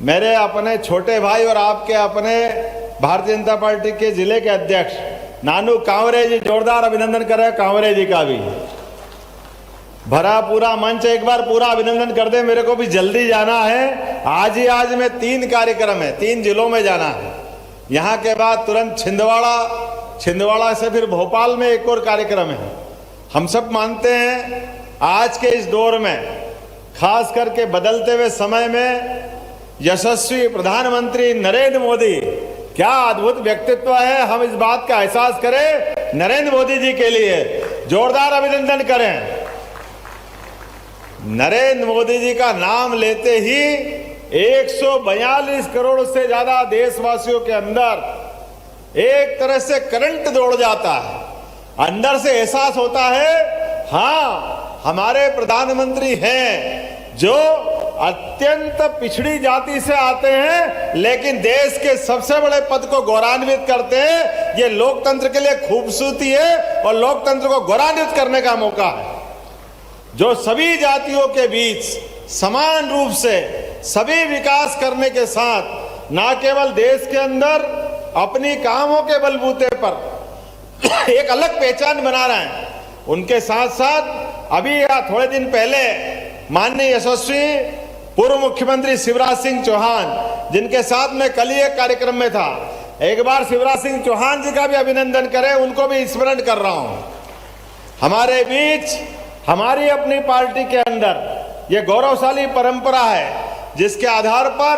मेरे अपने छोटे भाई और आपके अपने भारतीय जनता पार्टी के जिले के अध्यक्ष नानू कांवरे जी, जोरदार अभिनंदन करें कांवरे जी का भी। भरा पूरा मंच, एक बार पूरा अभिनंदन कर दे। मेरे को भी जल्दी जाना है, आज में 3 कार्यक्रम है, 3 जिलों में जाना है। यहाँ के बाद तुरंत छिंदवाड़ा से फिर भोपाल में एक और कार्यक्रम है। हम सब मानते हैं आज के इस दौर में, खास करके बदलते हुए समय में, यशस्वी प्रधानमंत्री नरेंद्र मोदी क्या अद्भुत व्यक्तित्व है, हम इस बात का एहसास करें। नरेंद्र मोदी जी के लिए जोरदार अभिनंदन करें। नरेंद्र मोदी जी का नाम लेते ही 142 करोड़ से ज्यादा देशवासियों के अंदर एक तरह से करंट दौड़ जाता है। अंदर से एहसास होता है, हाँ हमारे प्रधानमंत्री हैं जो अत्यंत पिछड़ी जाति से आते हैं, लेकिन देश के सबसे बड़े पद को गौरवान्वित करते हैं। ये लोकतंत्र के लिए खूबसूरती है और लोकतंत्र को गौरवान्वित करने का मौका है, जो सभी जातियों के बीच समान रूप से सभी विकास करने के साथ न केवल देश के अंदर अपनी कामों के बलबूते पर एक अलग पहचान बना रहे हैं, उनके साथ साथ अभी थोड़े दिन पहले माननीय यशस्वी पूर्व मुख्यमंत्री शिवराज सिंह चौहान, जिनके साथ मैं कल ही एक कार्यक्रम में था, एक बार शिवराज सिंह चौहान जी का भी अभिनंदन करें, उनको भी स्मरण कर रहा हूं। हमारे बीच हमारी अपनी पार्टी के अंदर ये गौरवशाली परंपरा है जिसके आधार पर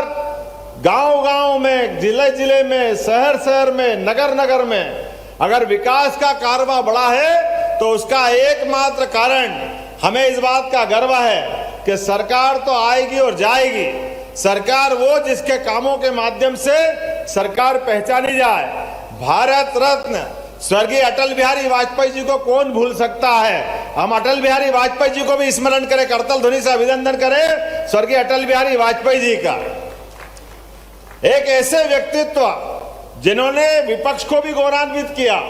गांव-गांव में, जिले-जिले में, शहर-शहर में, नगर-नगर में अगर विकास का कारवां बढ़ा है तो उसका एकमात्र कारण हमें इस बात का गर्व है कि सरकार तो आएगी और जाएगी, सरकार वो जिसके कामों के माध्यम से सरकार पहचानी जाए। भारत रत्न स्वर्गीय अटल बिहारी वाजपेयी जी को कौन भूल सकता है। हम अटल बिहारी वाजपेयी जी को भी स्मरण करें, करतल ध्वनि से अभिनंदन करें स्वर्गीय अटल बिहारी वाजपेयी जी का। एक ऐसे व्यक्तित्व जिन्होंने विपक्ष को भी गौरवान्वित किया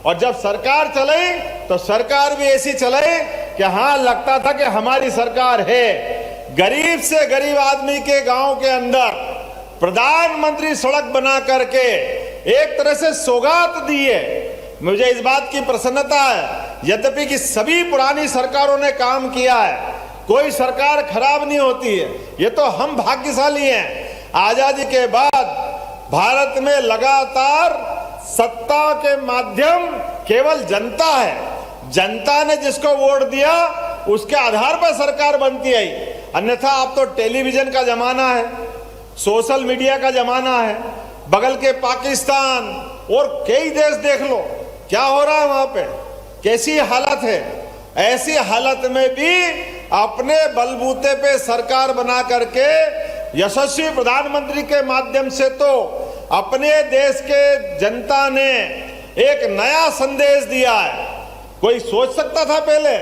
और जब सरकार चली तो सरकार भी ऐसी चले कि हाँ, लगता था कि हमारी सरकार है। गरीब से गरीब आदमी के गांव के अंदर प्रधानमंत्री सड़क बना करके एक तरह से सौगात दी है। मुझे इस बात की प्रसन्नता है, यद्यपि कि सभी पुरानी सरकारों ने काम किया है, कोई सरकार खराब नहीं होती है, ये तो हम भाग्यशाली हैं। आजादी के बाद भारत में लगातार सत्ता के माध्यम केवल जनता है, जनता ने जिसको वोट दिया उसके आधार पर सरकार बनती आई। अन्यथा अब तो टेलीविजन का जमाना है, सोशल मीडिया का जमाना है, बगल के पाकिस्तान और कई देश देख लो क्या हो रहा है वहां पे, कैसी हालत है। ऐसी हालत में भी अपने बलबूते पे सरकार बना करके यशस्वी प्रधानमंत्री के माध्यम से तो अपने देश के जनता ने एक नया संदेश दिया है। कोई सोच सकता था पहले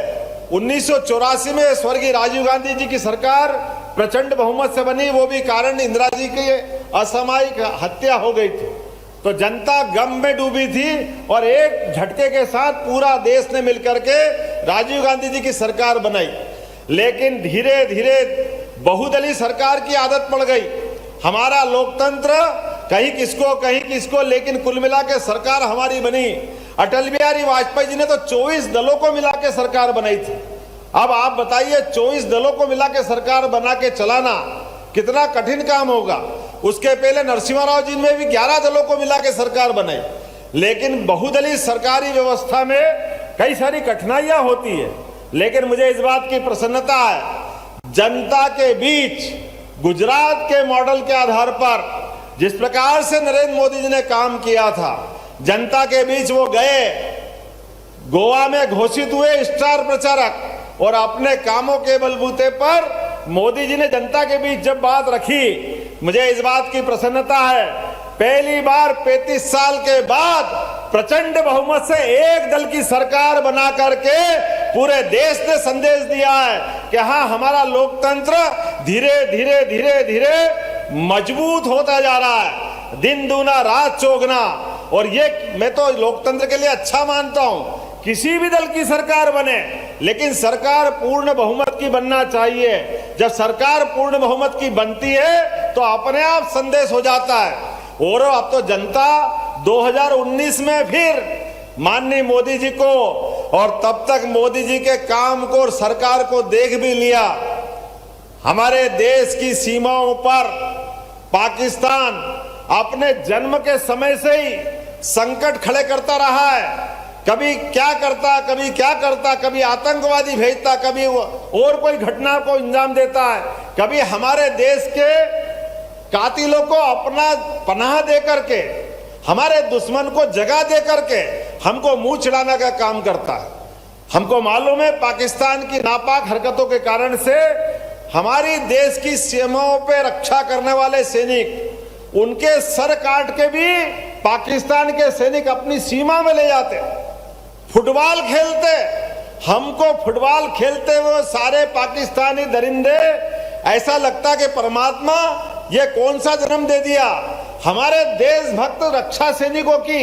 1984 में स्वर्गीय राजीव गांधी जी की सरकार प्रचंड बहुमत से बनी, वो भी कारण इंदिरा जी की असामयिक हत्या हो गई थी, तो जनता गम में डूबी थी और एक झटके के साथ पूरा देश ने मिलकर के राजीव गांधी जी की सरकार बनाई। लेकिन धीरे धीरे बहुदलीय सरकार की आदत पड़ गई, हमारा लोकतंत्र कहीं किसको, लेकिन कुल मिला के सरकार हमारी बनी। अटल बिहारी वाजपेयी जी ने तो 24 दलों को मिला के सरकार बनाई थी। अब आप बताइए 24 दलों को मिला के सरकार बना के चलाना कितना कठिन काम होगा। उसके पहले नरसिम्हा राव जी ने भी 11 दलों को मिला के सरकार बनाई। लेकिन बहुदलीय सरकारी व्यवस्था में कई सारी कठिनाइयां होती है, लेकिन मुझे इस बात की प्रसन्नता है जनता के बीच गुजरात के मॉडल के आधार पर जिस प्रकार से नरेंद्र मोदी जी ने काम किया था, जनता के बीच वो गए, गोवा में घोषित हुए स्टार प्रचारक और अपने कामों के बलबूते पर मोदी जी ने जनता के बीच जब बात रखी, मुझे इस बात की प्रसन्नता है पहली बार 35 साल के बाद प्रचंड बहुमत से एक दल की सरकार बना करके पूरे देश ने संदेश दिया है कि हाँ, हमारा लोकतंत्र धीरे धीरे धीरे धीरे मजबूत होता जा रहा है, दिन दूना रात चौगुना। और ये मैं तो लोकतंत्र के लिए अच्छा मानता हूं, किसी भी दल की सरकार बने लेकिन सरकार पूर्ण बहुमत की बनना चाहिए। जब सरकार पूर्ण बहुमत की बनती है तो अपने आप संदेश हो जाता है। और अब तो जनता 2019 में फिर माननीय मोदी जी को और तब तक मोदी जी के काम को और सरकार को देख भी लिया। हमारे देश की सीमाओं पर पाकिस्तान अपने जन्म के समय से ही संकट खड़े करता रहा है, कभी क्या करता, कभी क्या करता, कभी आतंकवादी भेजता, कभी और कोई घटना को अंजाम देता है, कभी हमारे देश के कातिलों को अपना पनाह दे करके, हमारे दुश्मन को जगह दे करके हमको मुंह चिढ़ाने का काम करता है। हमको मालूम है पाकिस्तान की नापाक हरकतों के कारण से हमारी देश की सीमाओं पे रक्षा करने वाले सैनिक, उनके सर काट के भी पाकिस्तान के सैनिक अपनी सीमा में ले जाते। फुटबॉल खेलते, हमको फुटबॉल खेलते हुए सारे पाकिस्तानी दरिंदे ऐसा लगता कि परमात्मा ये कौन सा जन्म दे दिया। हमारे देशभक्त रक्षा सैनिकों की,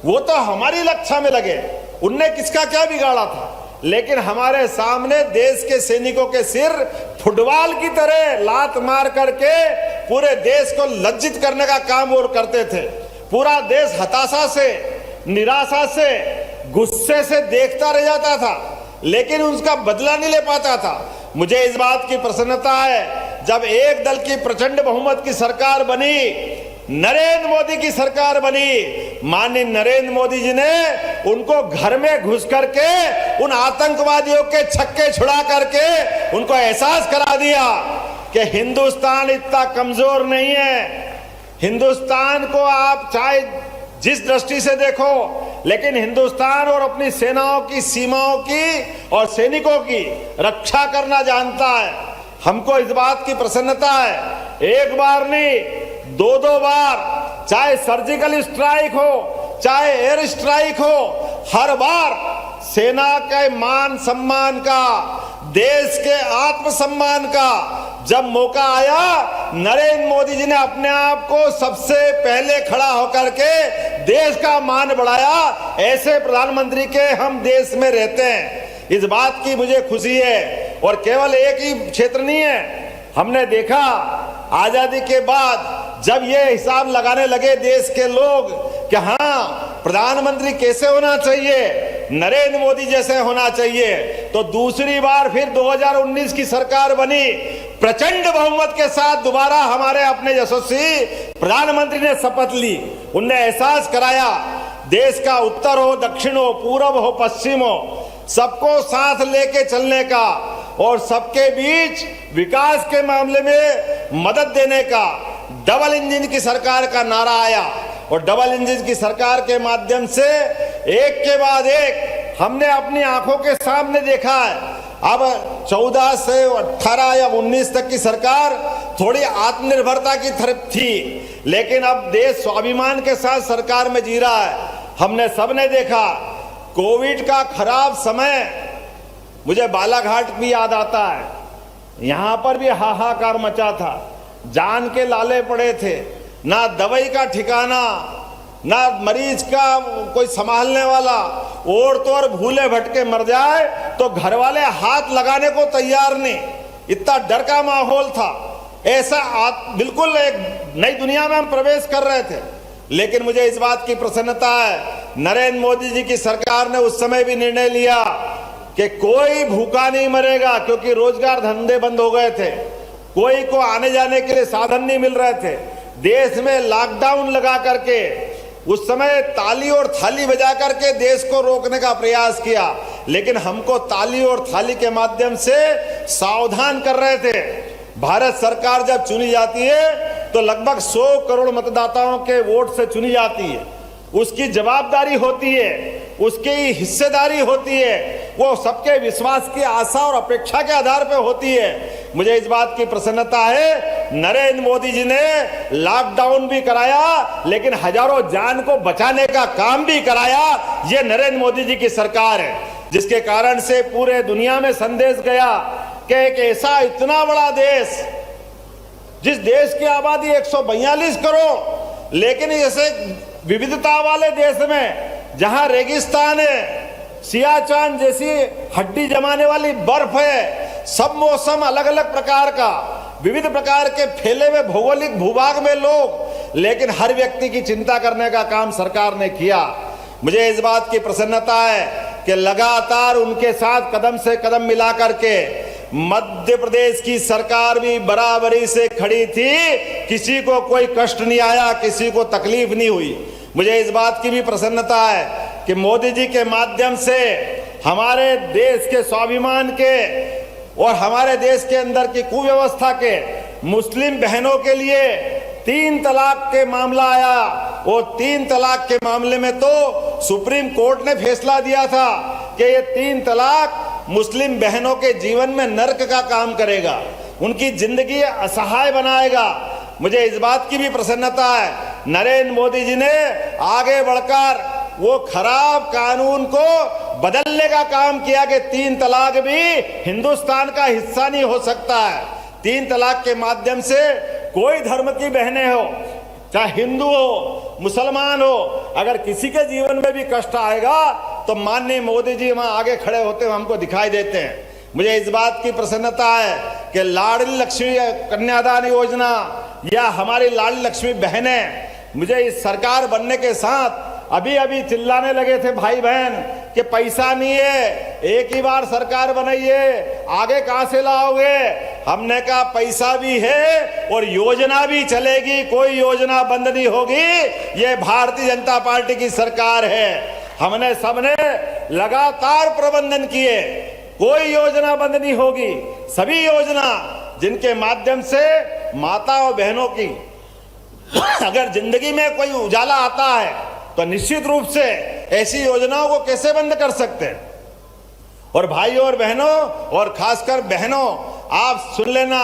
वो तो हमारी रक्षा में लगे, उनने किसका क्या बिगाड़ा था। लेकिन हमारे सामने देश के सैनिकों के सिर फुटबॉल की तरह लात मार करके पूरे देश को लज्जित करने का काम वो करते थे। पूरा देश हताशा से, निराशा से, गुस्से से देखता रह जाता था, लेकिन उसका बदला नहीं ले पाता था। मुझे इस बात की प्रसन्नता है जब एक दल की प्रचंड बहुमत की सरकार बनी नरेंद्र मोदी की सरकार बनी, माननीय नरेंद्र मोदी जी ने उनको घर में घुस करके उन आतंकवादियों के छक्के छुड़ा करके उनको एहसास करा दिया कि हिंदुस्तान इतना कमजोर नहीं है। हिंदुस्तान को आप चाहे जिस दृष्टि से देखो, लेकिन हिंदुस्तान और अपनी सेनाओं की, सीमाओं की और सैनिकों की रक्षा करना जानता है। हमको इस बात की प्रसन्नता है, एक बार नहीं, दो बार, चाहे सर्जिकल स्ट्राइक हो, चाहे एयर स्ट्राइक हो, हर बार सेना के मान सम्मान का, देश के आत्मसम्मान का जब मौका आया, नरेंद्र मोदी जी ने अपने आप को सबसे पहले खड़ा होकर के देश का मान बढ़ाया। ऐसे प्रधानमंत्री के हम देश में रहते हैं, इस बात की मुझे खुशी है। और केवल एक ही क्षेत्र नहीं है, हमने देखा आजादी के बाद जब ये हिसाब लगाने लगे देश के लोग कि हाँ, प्रधानमंत्री कैसे होना चाहिए, नरेंद्र मोदी जैसे होना चाहिए, तो दूसरी बार फिर 2019 की सरकार बनी। प्रचंड बहुमत के साथ दोबारा हमारे अपने यशस्वी प्रधानमंत्री ने शपथ ली। उनने एहसास कराया, देश का उत्तर हो, दक्षिण हो, पूरब हो, पश्चिम हो, सबको साथ लेके चलने का और सबके बीच विकास के मामले में मदद देने का डबल इंजन की सरकार का नारा आया। और डबल इंजन की सरकार के माध्यम से एक के बाद एक हमने अपनी आंखों के सामने देखा है। अब 14 से 18 या 19 तक की सरकार थोड़ी आत्मनिर्भरता की तरफ थी, लेकिन अब देश स्वाभिमान के साथ सरकार में जी रहा है। हमने सबने देखा कोविड का खराब समय, मुझे बालाघाट भी याद आता है, यहां पर भी हाहाकार मचा था, जान के लाले पड़े थे, ना दवाई का ठिकाना, ना मरीज का कोई संभालने वाला, और तो और भूले भटके मर जाए तो घर वाले हाथ लगाने को तैयार नहीं, इतना डर का माहौल था। ऐसा बिल्कुल एक नई दुनिया में हम प्रवेश कर रहे थे। लेकिन मुझे इस बात की प्रसन्नता है, नरेंद्र मोदी जी की सरकार ने उस समय भी निर्णय लिया कि कोई भूखा नहीं मरेगा, क्योंकि रोजगार धंधे बंद हो गए थे, कोई को आने जाने के लिए साधन नहीं मिल रहे थे। देश में लॉकडाउन लगा करके उस समय ताली और थाली बजा करके देश को रोकने का प्रयास किया, लेकिन हमको ताली और थाली के माध्यम से सावधान कर रहे थे। भारत सरकार जब चुनी जाती है तो लगभग 100 करोड़ मतदाताओं के वोट से चुनी जाती है, उसकी जवाबदारी होती है, उसकी हिस्सेदारी होती है, वो सबके विश्वास की आशा और अपेक्षा के आधार पर होती है। मुझे इस बात की प्रसन्नता है, नरेंद्र मोदी जी ने लॉकडाउन भी कराया, लेकिन हजारों जान को बचाने का काम भी कराया। ये नरेंद्र मोदी जी की सरकार है, जिसके कारण से पूरे दुनिया में संदेश गया कि एक ऐसा इतना बड़ा देश, जिस देश की आबादी 142 करोड़, लेकिन ऐसे विविधता वाले देश में जहां रेगिस्तान है, सियाचिन जैसी हड्डी जमाने वाली बर्फ है, सब मौसम अलग अलग प्रकार का, विविध प्रकार के फैले हुए भौगोलिक भूभाग में लोग, लेकिन हर व्यक्ति की चिंता करने का काम सरकार ने किया। मुझे इस बात की प्रसन्नता है कि लगातार उनके साथ कदम से कदम मिला करके मध्य प्रदेश की सरकार भी बराबरी से खड़ी थी, किसी को कोई कष्ट नहीं आया, किसी को तकलीफ नहीं हुई। मुझे इस बात की भी प्रसन्नता है कि मोदी जी के माध्यम से हमारे देश के स्वाभिमान के और हमारे देश के अंदर की कुव्यवस्था के मुस्लिम बहनों के लिए 3 तलाक के मामला आया। वो 3 तलाक के मामले में तो सुप्रीम कोर्ट ने फैसला दिया था कि ये 3 तलाक मुस्लिम बहनों के जीवन में नर्क का काम करेगा, उनकी जिंदगी असहाय बनाएगा। मुझे इस बात की भी प्रसन्नता है, नरेंद्र मोदी जी ने आगे बढ़कर वो खराब कानून को बदलने का काम किया कि 3 तलाक भी हिंदुस्तान का हिस्सा नहीं हो सकता है। 3 तलाक के माध्यम से कोई धर्म की बहनें हो, चाहे हिंदू हो, मुसलमान हो, अगर किसी के जीवन में भी कष्ट आएगा तो माननीय मोदी जी वहां आगे खड़े होते हुए हमको दिखाई देते हैं। मुझे इस बात की प्रसन्नता है कि लाडली लक्ष्मी कन्यादान योजना या हमारी लाडली लक्ष्मी बहनें, मुझे इस सरकार बनने के साथ अभी अभी चिल्लाने लगे थे भाई बहन कि पैसा नहीं है, एक ही बार सरकार बनाइए, आगे कहां से लाओगे। हमने कहा पैसा भी है और योजना भी चलेगी, कोई योजना बंद नहीं होगी। ये भारतीय जनता पार्टी की सरकार है। हमने सबने लगातार प्रबंधन किए, कोई योजना बंद नहीं होगी। सभी योजना जिनके माध्यम से माता और बहनों की अगर जिंदगी में कोई उजाला आता है तो निश्चित रूप से ऐसी योजनाओं को कैसे बंद कर सकते हैं। और भाइयों और बहनों, और खासकर बहनों, आप सुन लेना,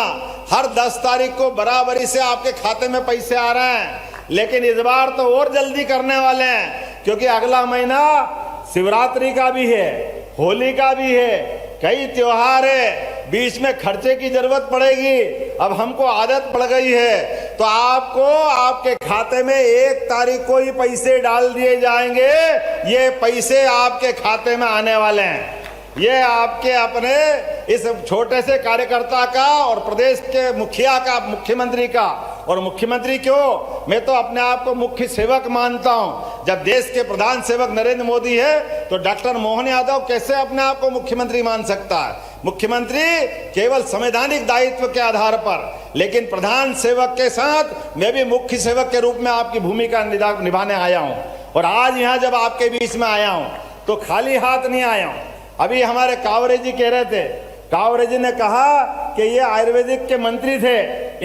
हर 10 तारीख को बराबरी से आपके खाते में पैसे आ रहे हैं, लेकिन इस बार तो और जल्दी करने वाले हैं, क्योंकि अगला महीना शिवरात्रि का भी है, होली का भी है, कई त्योहार है, बीच में खर्चे की जरूरत पड़ेगी। अब हमको आदत पड़ गई है, तो आपको आपके खाते में 1 तारीख को ही पैसे डाल दिए जाएंगे। ये पैसे आपके खाते में आने वाले हैं। ये आपके अपने इस छोटे से कार्यकर्ता का और प्रदेश के मुखिया का, मुख्यमंत्री का, और मुख्यमंत्री क्यों, मैं तो अपने आप को मुख्य सेवक मानता हूं। जब देश के प्रधान सेवक नरेंद्र मोदी है तो डॉक्टर मोहन यादव कैसे अपने आप को मुख्यमंत्री मान सकता है। मुख्यमंत्री केवल संवैधानिक दायित्व के आधार पर, लेकिन प्रधान सेवक के साथ मैं भी मुख्य सेवक के रूप में आपकी भूमिका निभाने आया हूं। और आज यहां जब आपके बीच में आया हूं तो खाली हाथ नहीं आया हूं। अभी हमारे कावरे जी कह रहे थे, कावरे जी ने कहा कि ये आयुर्वेदिक के मंत्री थे,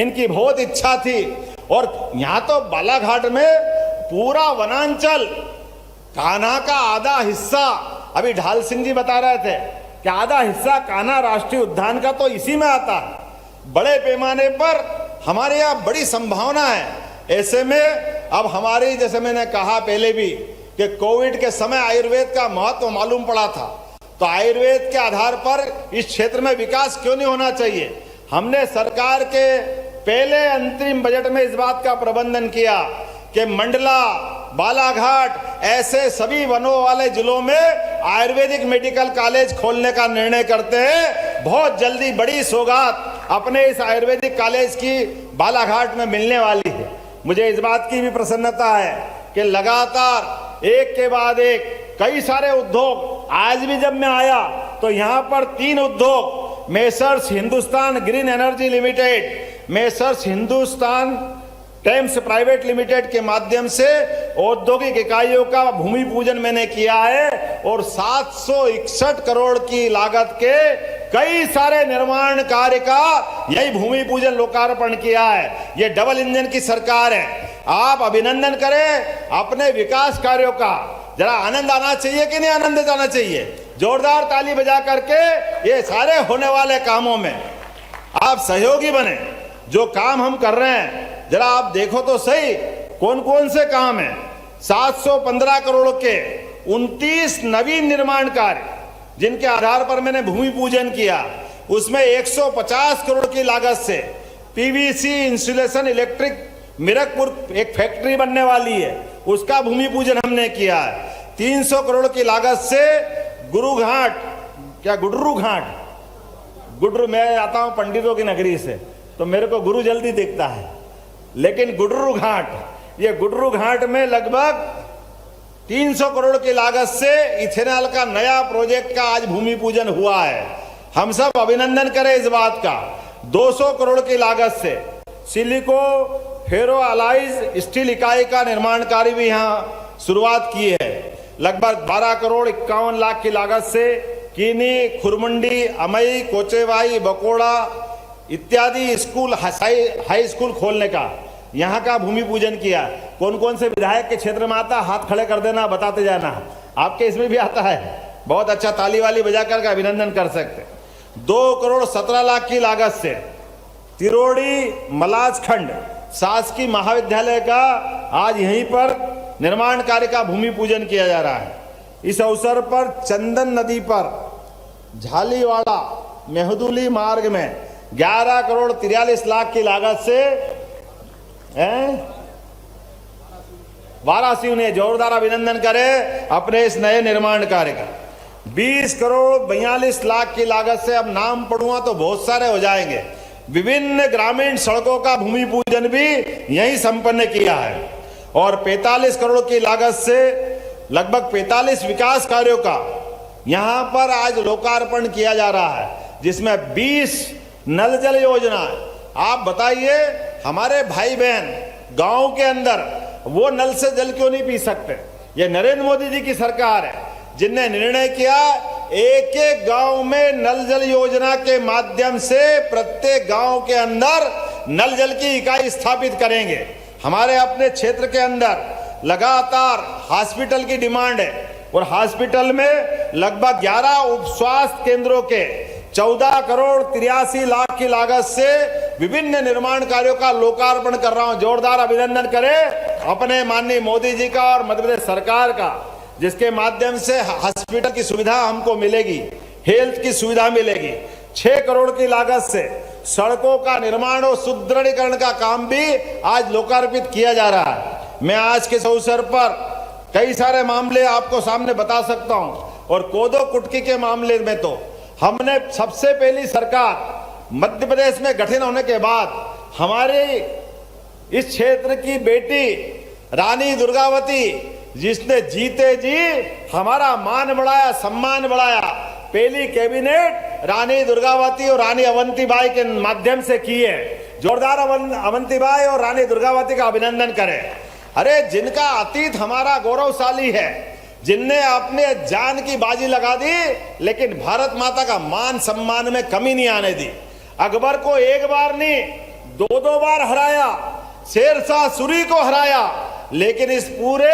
इनकी बहुत इच्छा थी। और यहाँ तो बालाघाट में पूरा वनांचल, कान्हा का आधा हिस्सा, अभी ढाल सिंह जी बता रहे थे कि आधा हिस्सा कान्हा राष्ट्रीय उद्यान का तो इसी में आता है। बड़े पैमाने पर हमारे यहाँ बड़ी संभावना है। ऐसे में अब हमारी, जैसे मैंने कहा पहले भी कि कोविड के समय आयुर्वेद का महत्व मालूम पड़ा था, तो आयुर्वेद के आधार पर इस क्षेत्र में विकास क्यों नहीं होना चाहिए। हमने सरकार के पहले अंतरिम बजट में इस बात का प्रबंधन किया कि मंडला, बालाघाट, ऐसे सभी वनों वाले जिलों में आयुर्वेदिक मेडिकल कॉलेज खोलने का निर्णय करते हैं। बहुत जल्दी बड़ी सौगात अपने इस आयुर्वेदिक कॉलेज की बालाघाट में मिलने वाली है। मुझे इस बात की भी प्रसन्नता है कि लगातार एक के बाद एक कई सारे उद्योग, आज भी जब मैं आया तो यहाँ पर 3 उद्योग, messrs Hindustan green energy limited, messrs Hindustan Thames private limited के माध्यम से औद्योगिक इकाइयों का भूमि पूजन मैंने किया है। और 761 करोड़ की लागत के कई सारे निर्माण कार्य का यही भूमि पूजन लोकार्पण किया है। ये डबल इंजन की सरकार है। आप अभिनंदन करें अपने विकास कार्यों का। जरा आनंद आना चाहिए कि नहीं आनंदित आना चाहिए। जोरदार ताली बजा करके ये सारे होने वाले कामों में आप सहयोगी बने। जो काम हम कर रहे हैं जरा आप देखो तो सही, कौन कौन से काम हैं। 715 करोड़ के 29 नवीन निर्माण कार्य जिनके आधार पर मैंने भूमि पूजन किया, उसमें 150 करोड़ की लागत से पीवीसी इंसुलेशन इलेक्ट्रिक मीरकपुर एक फैक्ट्री बनने वाली है, उसका भूमि पूजन हमने किया है। 300 करोड़ की लागत से गुरु घाट, क्या गुडरू घाट, गुडरू, मैं आता हूं पंडितों की नगरी से तो मेरे को गुरु जल्दी दिखता है, लेकिन गुडरू घाट, ये गुडरू घाट में लगभग 300 करोड़ की लागत से इथेनॉल का नया प्रोजेक्ट का आज भूमि पूजन हुआ है। हम सब अभिनंदन करें इस बात का। 200 करोड़ की लागत से सिलिको फेरो अलाइज स्टील इकाई का निर्माण कार्य भी यहाँ शुरुआत की है। लगभग 12 करोड़ 51 लाख की लागत से कीनी, खुरमुंडी, अमई, कोचेवाई, बकोड़ा इत्यादि स्कूल, हाई स्कूल खोलने का यहाँ का भूमि पूजन किया। कौन कौन से विधायक के क्षेत्र में आता, हाथ खड़े कर देना, बताते जाना। आपके इसमें भी आता है, बहुत अच्छा, ताली वाली बजाकर अभिनंदन कर सकते। 2 करोड़ 17 लाख की लागत से तिरोड़ी मलाजखंड शासकीय महाविद्यालय का आज यहीं पर निर्माण कार्य का भूमि पूजन किया जा रहा है। इस अवसर पर चंदन नदी पर झालीवाड़ा मेहदुली मार्ग में 11 करोड़ 43 लाख की लागत से वाराणसी ने जोरदार अभिनंदन करे अपने इस नए निर्माण कार्य का। 20 करोड़ 42 लाख की लागत से, अब नाम पढ़ूंगा तो बहुत सारे हो जाएंगे, विभिन्न ग्रामीण सड़कों का भूमि पूजन भी यहीं संपन्न किया है। और 45 करोड़ की लागत से लगभग 45 विकास कार्यों का यहां पर आज लोकार्पण किया जा रहा है, जिसमें 20 नल जल योजना। आप बताइए, हमारे भाई बहन गांव के अंदर वो नल से जल क्यों नहीं पी सकते? ये नरेंद्र मोदी जी की सरकार है जिनने निर्णय किया एक एक गांव में नल जल योजना के माध्यम से प्रत्येक गांव के अंदर नल जल की इकाई स्थापित करेंगे। हमारे अपने क्षेत्र के अंदर लगातार हॉस्पिटल की डिमांड है और हॉस्पिटल में लगभग 11 उप स्वास्थ्य केंद्रों के 14 करोड़ 83 लाख की लागत से विभिन्न निर्माण कार्यों का लोकार्पण कर रहा हूं। जोरदार अभिनंदन करें अपने माननीय मोदी जी का और मध्य प्रदेश सरकार का, जिसके माध्यम से हॉस्पिटल की सुविधा हमको मिलेगी, हेल्थ की सुविधा मिलेगी। 6 करोड़ की लागत से सड़कों का निर्माण और सुदृढ़ीकरण का काम भी आज लोकार्पित किया जा रहा है। मैं आज के अवसर पर कई सारे मामले आपको सामने बता सकता हूं और कोदो कुटकी के मामले में तो हमने सबसे पहली सरकार मध्य प्रदेश में गठन होने के बाद हमारे इस क्षेत्र की बेटी रानी दुर्गावती, जिसने जीते जी हमारा मान बढ़ाया, सम्मान बढ़ाया, पहली कैबिनेट रानी दुर्गावती और रानी अवंतीबाई के माध्यम से की है। जोरदार अवंतीबाई और रानी दुर्गावती का अभिनंदन करें। अरे जिनका अतीत हमारा गौरवशाली है, जिनने अपने जान की बाजी लगा दी लेकिन भारत माता का मान सम्मान में कमी नहीं आने दी। अकबर को एक बार नहीं 2-2 बार हराया, शेरशाह सूरी को हराया, लेकिन इस पूरे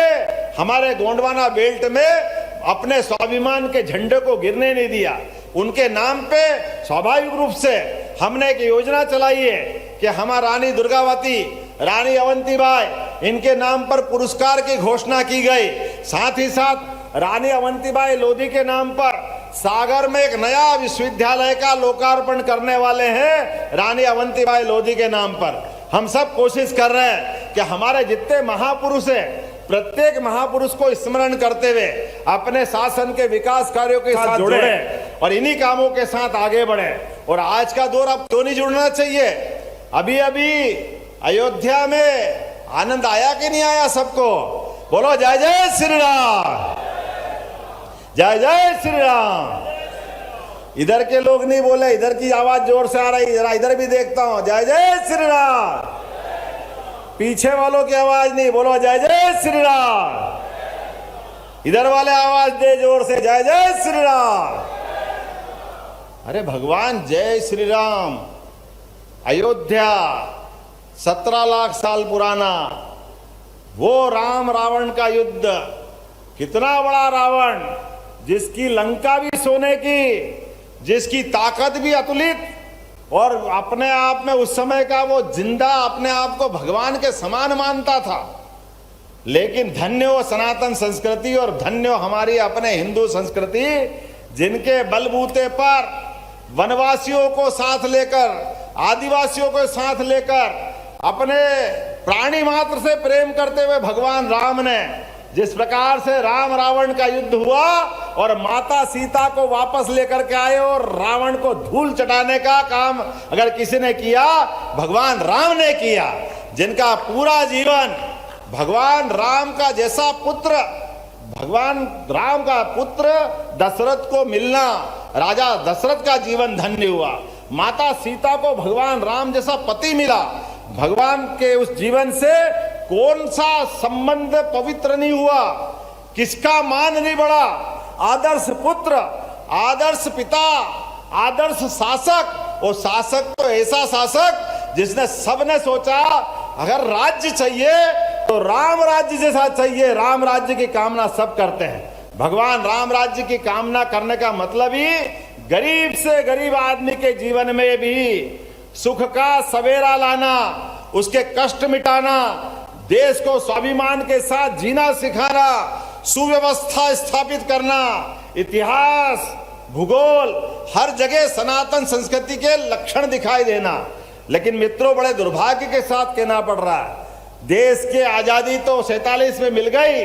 हमारे गोंडवाना बेल्ट में अपने स्वाभिमान के झंडे को गिरने नहीं दिया। उनके नाम पे स्वाभाविक रूप से हमने एक योजना चलाई है कि हमारा रानी दुर्गावती, रानी अवंतीबाई, इनके नाम पर पुरस्कार की घोषणा की गई। साथ ही साथ रानी अवंतीबाई लोधी के नाम पर सागर में एक नया विश्वविद्यालय का लोकार्पण करने वाले हैं रानी अवंतीबाई लोधी के नाम पर। हम सब कोशिश कर रहे हैं कि हमारे जितने महापुरुष हैं, प्रत्येक महापुरुष को स्मरण करते हुए अपने शासन के विकास कार्यों के साथ जुड़े और इन्हीं कामों के साथ आगे बढ़े। और आज का दौर अब क्यों नहीं जुड़ना चाहिए? अभी अभी अयोध्या में आनंद आया कि नहीं आया सबको? बोलो जय जय श्री राम, जय जय श्री राम। इधर के लोग नहीं बोले, इधर की आवाज जोर से आ रही, जरा इधर भी देखता हूं, जय जय श्री राम। पीछे वालों की आवाज नहीं, बोलो जय जय श्री राम। इधर वाले आवाज दे जोर से, जय जय श्री राम। अरे भगवान जय श्री राम। अयोध्या 17 लाख साल पुराना वो राम रावण का युद्ध, कितना बड़ा रावण, जिसकी लंका भी सोने की, जिसकी ताकत भी अतुलित, और अपने आप में उस समय का वो जिंदा अपने आप को भगवान के समान मानता था। लेकिन धन्य हो सनातन संस्कृति और धन्य हो हमारी अपने हिंदू संस्कृति, जिनके बलबूते पर वनवासियों को साथ लेकर, आदिवासियों को साथ लेकर, अपने प्राणी मात्र से प्रेम करते हुए भगवान राम ने जिस प्रकार से राम रावण का युद्ध हुआ और माता सीता को वापस लेकर के आए और रावण को धूल चटाने का काम अगर किसी ने किया, भगवान राम ने किया। जिनका पूरा जीवन भगवान राम का जैसा पुत्र, भगवान राम का पुत्र दशरथ को मिलना, राजा दशरथ का जीवन धन्य हुआ। माता सीता को भगवान राम जैसा पति मिला। भगवान के उस जीवन से कौन सा संबंध पवित्र नहीं हुआ, किसका मान नहीं बढ़ा? आदर्श पुत्र, आदर्श पिता, आदर्श शासक। और शासक तो ऐसा शासक जिसने सबने सोचा अगर राज्य चाहिए तो राम राज्य जैसा चाहिए। राम राज्य की कामना सब करते हैं। भगवान राम राज्य की कामना करने का मतलब ही गरीब से गरीब आदमी के जीवन में भी सुख का सवेरा लाना, उसके कष्ट मिटाना, देश को स्वाभिमान के साथ जीना सिखाना, सुव्यवस्था स्थापित करना, इतिहास, भूगोल, हर जगह सनातन संस्कृति के लक्षण दिखाई देना। लेकिन मित्रों, बड़े दुर्भाग्य के साथ कहना पड़ रहा है, देश की आजादी तो 47 में मिल गई,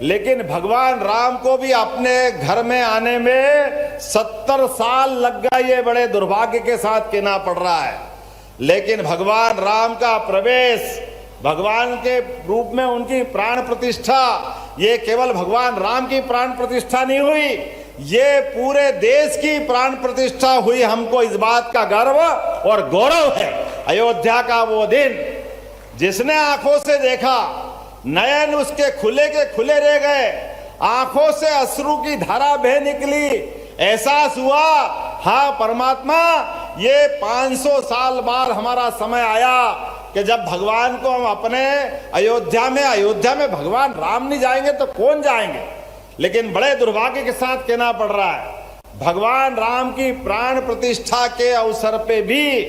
लेकिन भगवान राम को भी अपने घर में आने में 70 साल लग गए। ये बड़े दुर्भाग्य के साथ कहना पड़ रहा है। लेकिन भगवान राम का प्रवेश, भगवान के रूप में उनकी प्राण प्रतिष्ठा, ये केवल भगवान राम की प्राण प्रतिष्ठा नहीं हुई, ये पूरे देश की प्राण प्रतिष्ठा हुई, हमको इस बात का गर्व और गौरव है। अयोध्या का वो दिन जिसने आंखों से देखा, नयन उसके खुले के खुले रह गए, आंखों से अश्रु की धारा बह निकली, एहसास हुआ हाँ परमात्मा ये 500 साल बाद हमारा समय आया कि जब भगवान को हम अपने अयोध्या में भगवान राम नहीं जाएंगे तो कौन जाएंगे। लेकिन बड़े दुर्भाग्य के साथ कहना पड़ रहा है, भगवान राम की प्राण प्रतिष्ठा के अवसर पे भी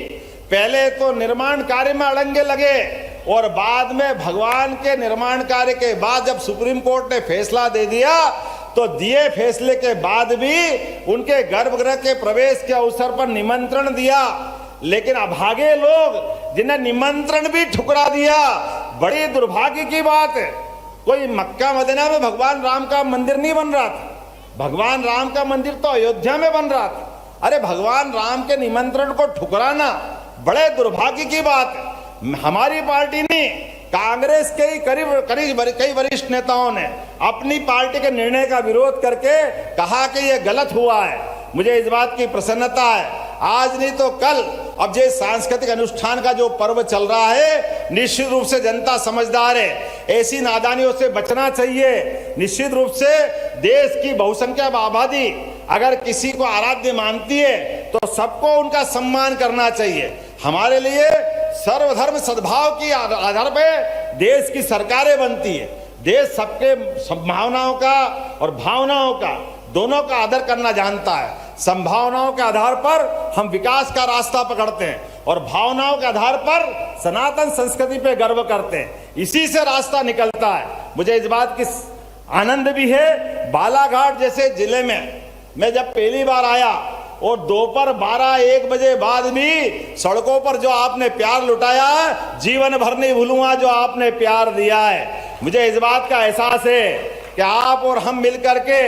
पहले तो निर्माण कार्य में अड़ंगे लगे और बाद में भगवान के निर्माण कार्य के बाद जब सुप्रीम कोर्ट ने फैसला दे दिया तो दिए फैसले के बाद भी उनके गर्भगृह के प्रवेश के अवसर पर निमंत्रण दिया, लेकिन अभागे लोग जिन्हें निमंत्रण भी ठुकरा दिया। बड़ी दुर्भाग्य की बात है, कोई मक्का मदीना में भगवान राम का मंदिर नहीं बन रहा था, भगवान राम का मंदिर तो अयोध्या में बन रहा था। अरे भगवान राम के निमंत्रण को ठुकराना बड़े दुर्भाग्य की बात है। हमारी पार्टी ने, कांग्रेस के ही कई वरिष्ठ नेताओं ने अपनी पार्टी के निर्णय का विरोध करके कहा कि यह गलत हुआ है। मुझे इस बात की प्रसन्नता है, आज नहीं तो कल अब ये सांस्कृतिक अनुष्ठान का जो पर्व चल रहा है, निश्चित रूप से जनता समझदार है, ऐसी नादानियों से बचना चाहिए। निश्चित रूप से देश की बहुसंख्यक आबादी अगर किसी को आराध्य मानती है तो सबको उनका सम्मान करना चाहिए। हमारे लिए सर्वधर्म सद्भाव की आधार पे देश की सरकारें बनती है। देश सबके संभावनाओं का और भावनाओं का दोनों का आदर करना जानता है। संभावनाओं के आधार पर हम विकास का रास्ता पकड़ते हैं और भावनाओं के आधार पर सनातन संस्कृति पे गर्व करते हैं, इसी से रास्ता निकलता है। मुझे इस बात की आनंद भी है, बालाघाट जैसे जिले में मैं जब पहली बार आया और दोपहर 12-1 बजे बाद भी सड़कों पर जो आपने प्यार लुटाया है, जीवन भर नहीं भूलूंगा जो आपने प्यार दिया है। मुझे इस बात का एहसास है कि आप और हम मिलकर के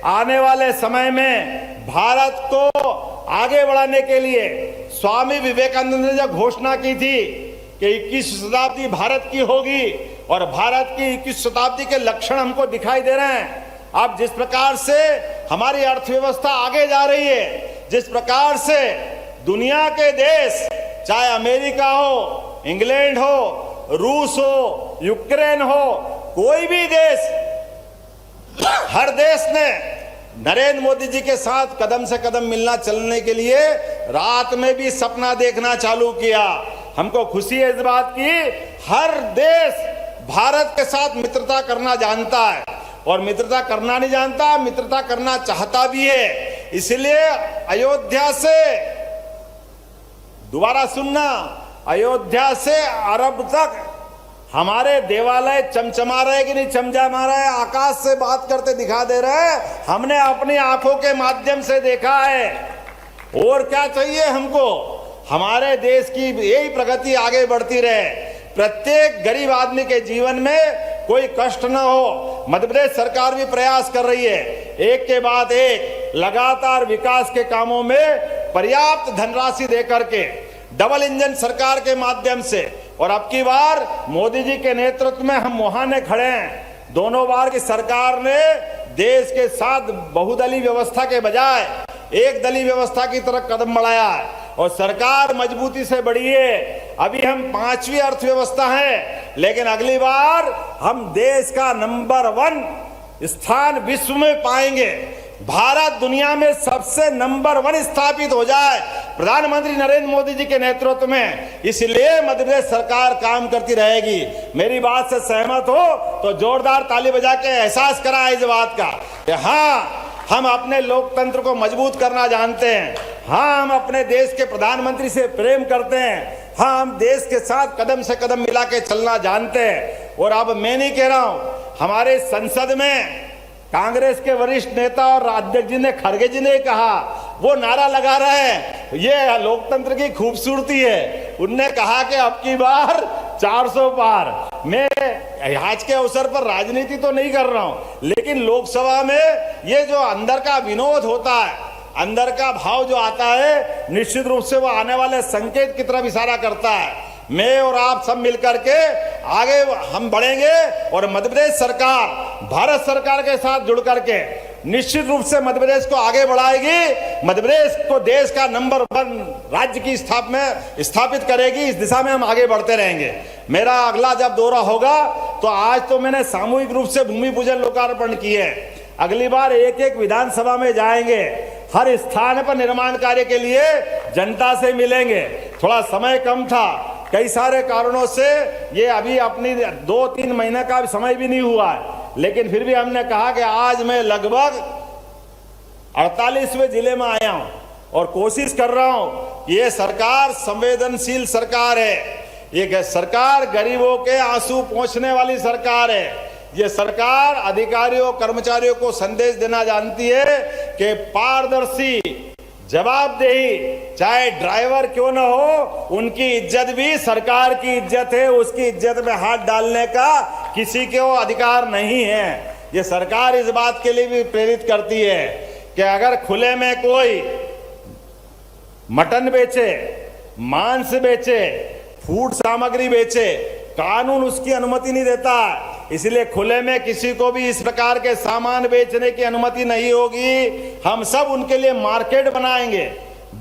आने वाले समय में भारत को आगे बढ़ाने के लिए स्वामी विवेकानंद ने जब घोषणा की थी कि 21वीं शताब्दी भारत की होगी और भारत की 21वीं शताब्दी के लक्षण हमको दिखाई दे रहे हैं। अब जिस प्रकार से हमारी अर्थव्यवस्था आगे जा रही है, जिस प्रकार से दुनिया के देश, चाहे अमेरिका हो, इंग्लैंड हो, रूस हो, यूक्रेन हो, कोई भी देश, हर देश ने नरेंद्र मोदी जी के साथ कदम से कदम मिलना चलने के लिए रात में भी सपना देखना चालू किया। हमको खुशी है इस बात की, हर देश भारत के साथ मित्रता करना जानता है और मित्रता करना नहीं जानता, मित्रता करना चाहता भी है। इसलिए अयोध्या से दोबारा सुनना, अयोध्या से अरब तक हमारे देवालय चमचमा रहे कि नहीं चमचमा रहे, आकाश से बात करते दिखा दे रहे हैं, हमने अपनी आंखों के माध्यम से देखा है। और क्या चाहिए हमको, हमारे देश की यही प्रगति आगे बढ़ती रहे, प्रत्येक गरीब आदमी के जीवन में कोई कष्ट न हो। मध्य प्रदेश सरकार भी प्रयास कर रही है, एक के बाद एक लगातार विकास के कामों में पर्याप्त धनराशि देकर के डबल इंजन सरकार के माध्यम से, और अब की बार मोदी जी के नेतृत्व में हम मुहाने खड़े हैं। दोनों बार की सरकार ने देश के साथ बहुदलीय व्यवस्था के बजाय एक दलीय व्यवस्था की तरफ कदम बढ़ाया है और सरकार मजबूती से बढ़ी है। अभी हम 5वीं अर्थव्यवस्था है, लेकिन अगली बार हम देश का नंबर 1 स्थान विश्व में पाएंगे। भारत दुनिया में सबसे नंबर 1 स्थापित हो जाए प्रधानमंत्री नरेंद्र मोदी जी के नेतृत्व में, इसलिए मध्य प्रदेश सरकार काम करती रहेगी। मेरी बात से सहमत हो तो जोरदार ताली बजा के एहसास कराएं इस बात का कि हाँ, हम अपने लोकतंत्र को मजबूत करना जानते हैं, हाँ हम अपने देश के प्रधानमंत्री से प्रेम करते हैं, हाँ हम देश के साथ कदम से कदम मिला के चलना जानते हैं। और अब मैं नहीं कह रहा हूं, हमारे संसद में कांग्रेस के वरिष्ठ नेता और अध्यक्ष जी ने, खड़गे जी ने कहा, वो नारा लगा रहे हैं, ये लोकतंत्र की खूबसूरती है। उनने कहा कि अब की बार 400 पार। मैं आज के अवसर पर राजनीति तो नहीं कर रहा हूं, लेकिन लोकसभा में ये जो अंदर का विनोद होता है, अंदर का भाव जो आता है, निश्चित रूप से वो आने वाले संकेत की तरफ इशारा करता है। मैं और आप सब मिलकर के आगे हम बढ़ेंगे और मध्य प्रदेश सरकार भारत सरकार के साथ जुड़ करके निश्चित रूप से मध्य प्रदेश को आगे बढ़ाएगी, मध्य प्रदेश को देश का नंबर 1 राज्य की स्थापित करेगी। इस दिशा में हम आगे बढ़ते रहेंगे। मेरा अगला जब दौरा होगा तो आज तो मैंने सामूहिक रूप से भूमि पूजन लोकार्पण किए, अगली बार एक एक विधानसभा में जाएंगे, हर स्थान पर निर्माण कार्य के लिए जनता से मिलेंगे। थोड़ा समय कम था, कई सारे कारणों से ये अभी अपनी 2-3 महीने का समय भी नहीं हुआ है, लेकिन फिर भी हमने कहा कि आज मैं लगभग 48वें जिले में आया हूं और कोशिश कर रहा हूं। ये सरकार संवेदनशील सरकार है, ये सरकार गरीबों के आंसू पोंछने वाली सरकार है। ये सरकार अधिकारियों कर्मचारियों को संदेश देना जानती है कि पारदर्शी जवाबदेही, चाहे ड्राइवर क्यों ना हो, उनकी इज्जत भी सरकार की इज्जत है, उसकी इज्जत में हाथ डालने का किसी को अधिकार नहीं है। ये सरकार इस बात के लिए भी प्रेरित करती है कि अगर खुले में कोई मटन बेचे, मांस बेचे, फूड सामग्री बेचे, कानून उसकी अनुमति नहीं देता। इसलिए खुले में किसी को भी इस प्रकार के सामान बेचने की अनुमति नहीं होगी। हम सब उनके लिए मार्केट बनाएंगे,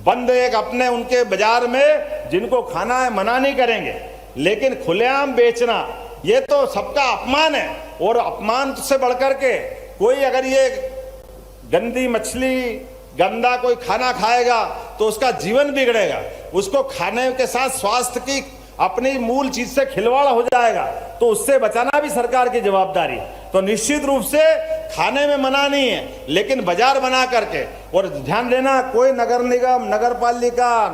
बंद एक अपने उनके बाजार में, जिनको खाना है मना नहीं करेंगे, लेकिन खुलेआम बेचना ये तो सबका अपमान है। और अपमान से बढ़कर के कोई अगर ये गंदी मछली, गंदा कोई खाना खाएगा तो उसका जीवन बिगड़ेगा, उसको खाने के साथ स्वास्थ्य की अपनी मूल चीज से खिलवाड़ हो जाएगा, तो उससे बचाना भी सरकार की जवाबदारी। तो निश्चित रूप से खाने में मना नहीं है, लेकिन बाजार बना करके, और ध्यान देना कोई नगर निगम, नगर पालिका,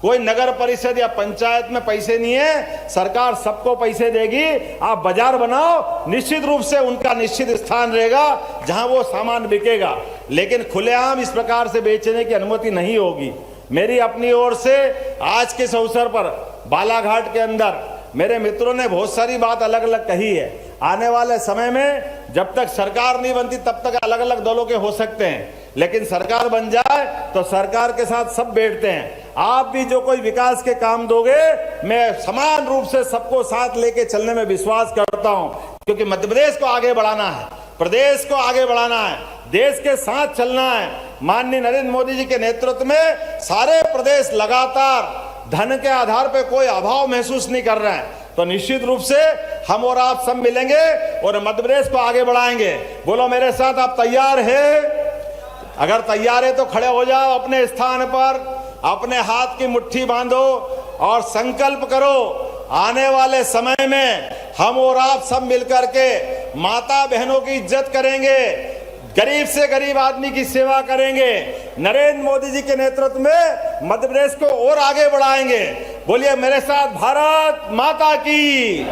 कोई नगर परिषद या पंचायत में पैसे नहीं है, सरकार सबको पैसे देगी। आप बाजार बनाओ, निश्चित रूप से उनका निश्चित स्थान रहेगा जहां वो सामान बिकेगा, लेकिन खुलेआम इस प्रकार से बेचने की अनुमति नहीं होगी। मेरी अपनी ओर से आज के इस अवसर पर बालाघाट के अंदर मेरे मित्रों ने बहुत सारी बात अलग अलग कही है। आने वाले समय में जब तक सरकार नहीं बनती तब तक अलग अलग दलों के हो सकते हैं, लेकिन सरकार बन जाए तो सरकार के साथ सब बैठते हैं। आप भी जो कोई विकास के काम दोगे, मैं समान रूप से सबको साथ लेके चलने में विश्वास करता हूं, क्योंकि मध्य प्रदेश को आगे बढ़ाना है, प्रदेश को आगे बढ़ाना है, देश के साथ चलना है। माननीय नरेंद्र मोदी जी के नेतृत्व में सारे प्रदेश लगातार धन के आधार पर कोई अभाव महसूस नहीं कर रहे हैं। तो निश्चित रूप से हम और आप सब मिलेंगे और मध्य प्रदेश को आगे बढ़ाएंगे। बोलो मेरे साथ, आप तैयार हैं? अगर तैयार है तो खड़े हो जाओ अपने स्थान पर, अपने हाथ की मुट्ठी बांधो और संकल्प करो, आने वाले समय में हम और आप सब मिलकर के माता बहनों की इज्जत करेंगे, गरीब से गरीब आदमी की सेवा करेंगे, नरेंद्र मोदी जी के नेतृत्व में मध्य प्रदेश को और आगे बढ़ाएंगे। बोलिए मेरे साथ, भारत माता की,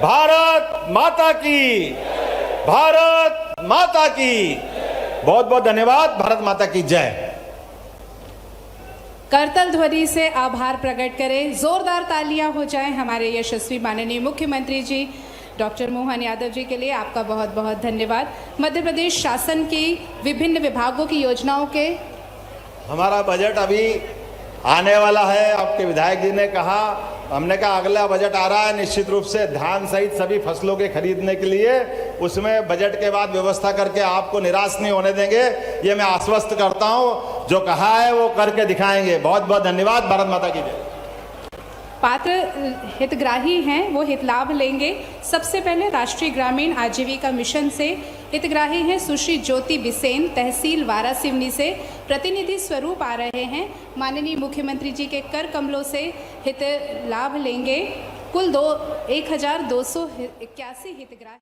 भारत माता की, भारत माता की। बहुत बहुत धन्यवाद। भारत माता की जय। करतल ध्वनि से आभार प्रकट करें, जोरदार तालियां हो जाएं हमारे यशस्वी माननीय मुख्यमंत्री जी डॉक्टर मोहन यादव जी के लिए। आपका बहुत बहुत धन्यवाद। मध्य प्रदेश शासन की विभिन्न विभागों की योजनाओं के हमारा बजट अभी आने वाला है। आपके विधायक जी ने कहा, हमने कहा अगला बजट आ रहा है, निश्चित रूप से धान सहित सभी फसलों के खरीदने के लिए उसमें बजट के बाद व्यवस्था करके आपको निराश नहीं होने देंगे, ये मैं आश्वस्त करता हूं। जो कहा है वो करके दिखाएंगे। बहुत बहुत धन्यवाद। भारत माता की जय। पात्र हितग्राही हैं वो हित लाभ लेंगे। सबसे पहले राष्ट्रीय ग्रामीण आजीविका मिशन से हितग्राही हैं सुश्री ज्योति बिसेन, तहसील वारासिवनी से प्रतिनिधि स्वरूप आ रहे हैं। माननीय मुख्यमंत्री जी के कर कमलों से हित लाभ लेंगे। कुल 1281 हितग्राही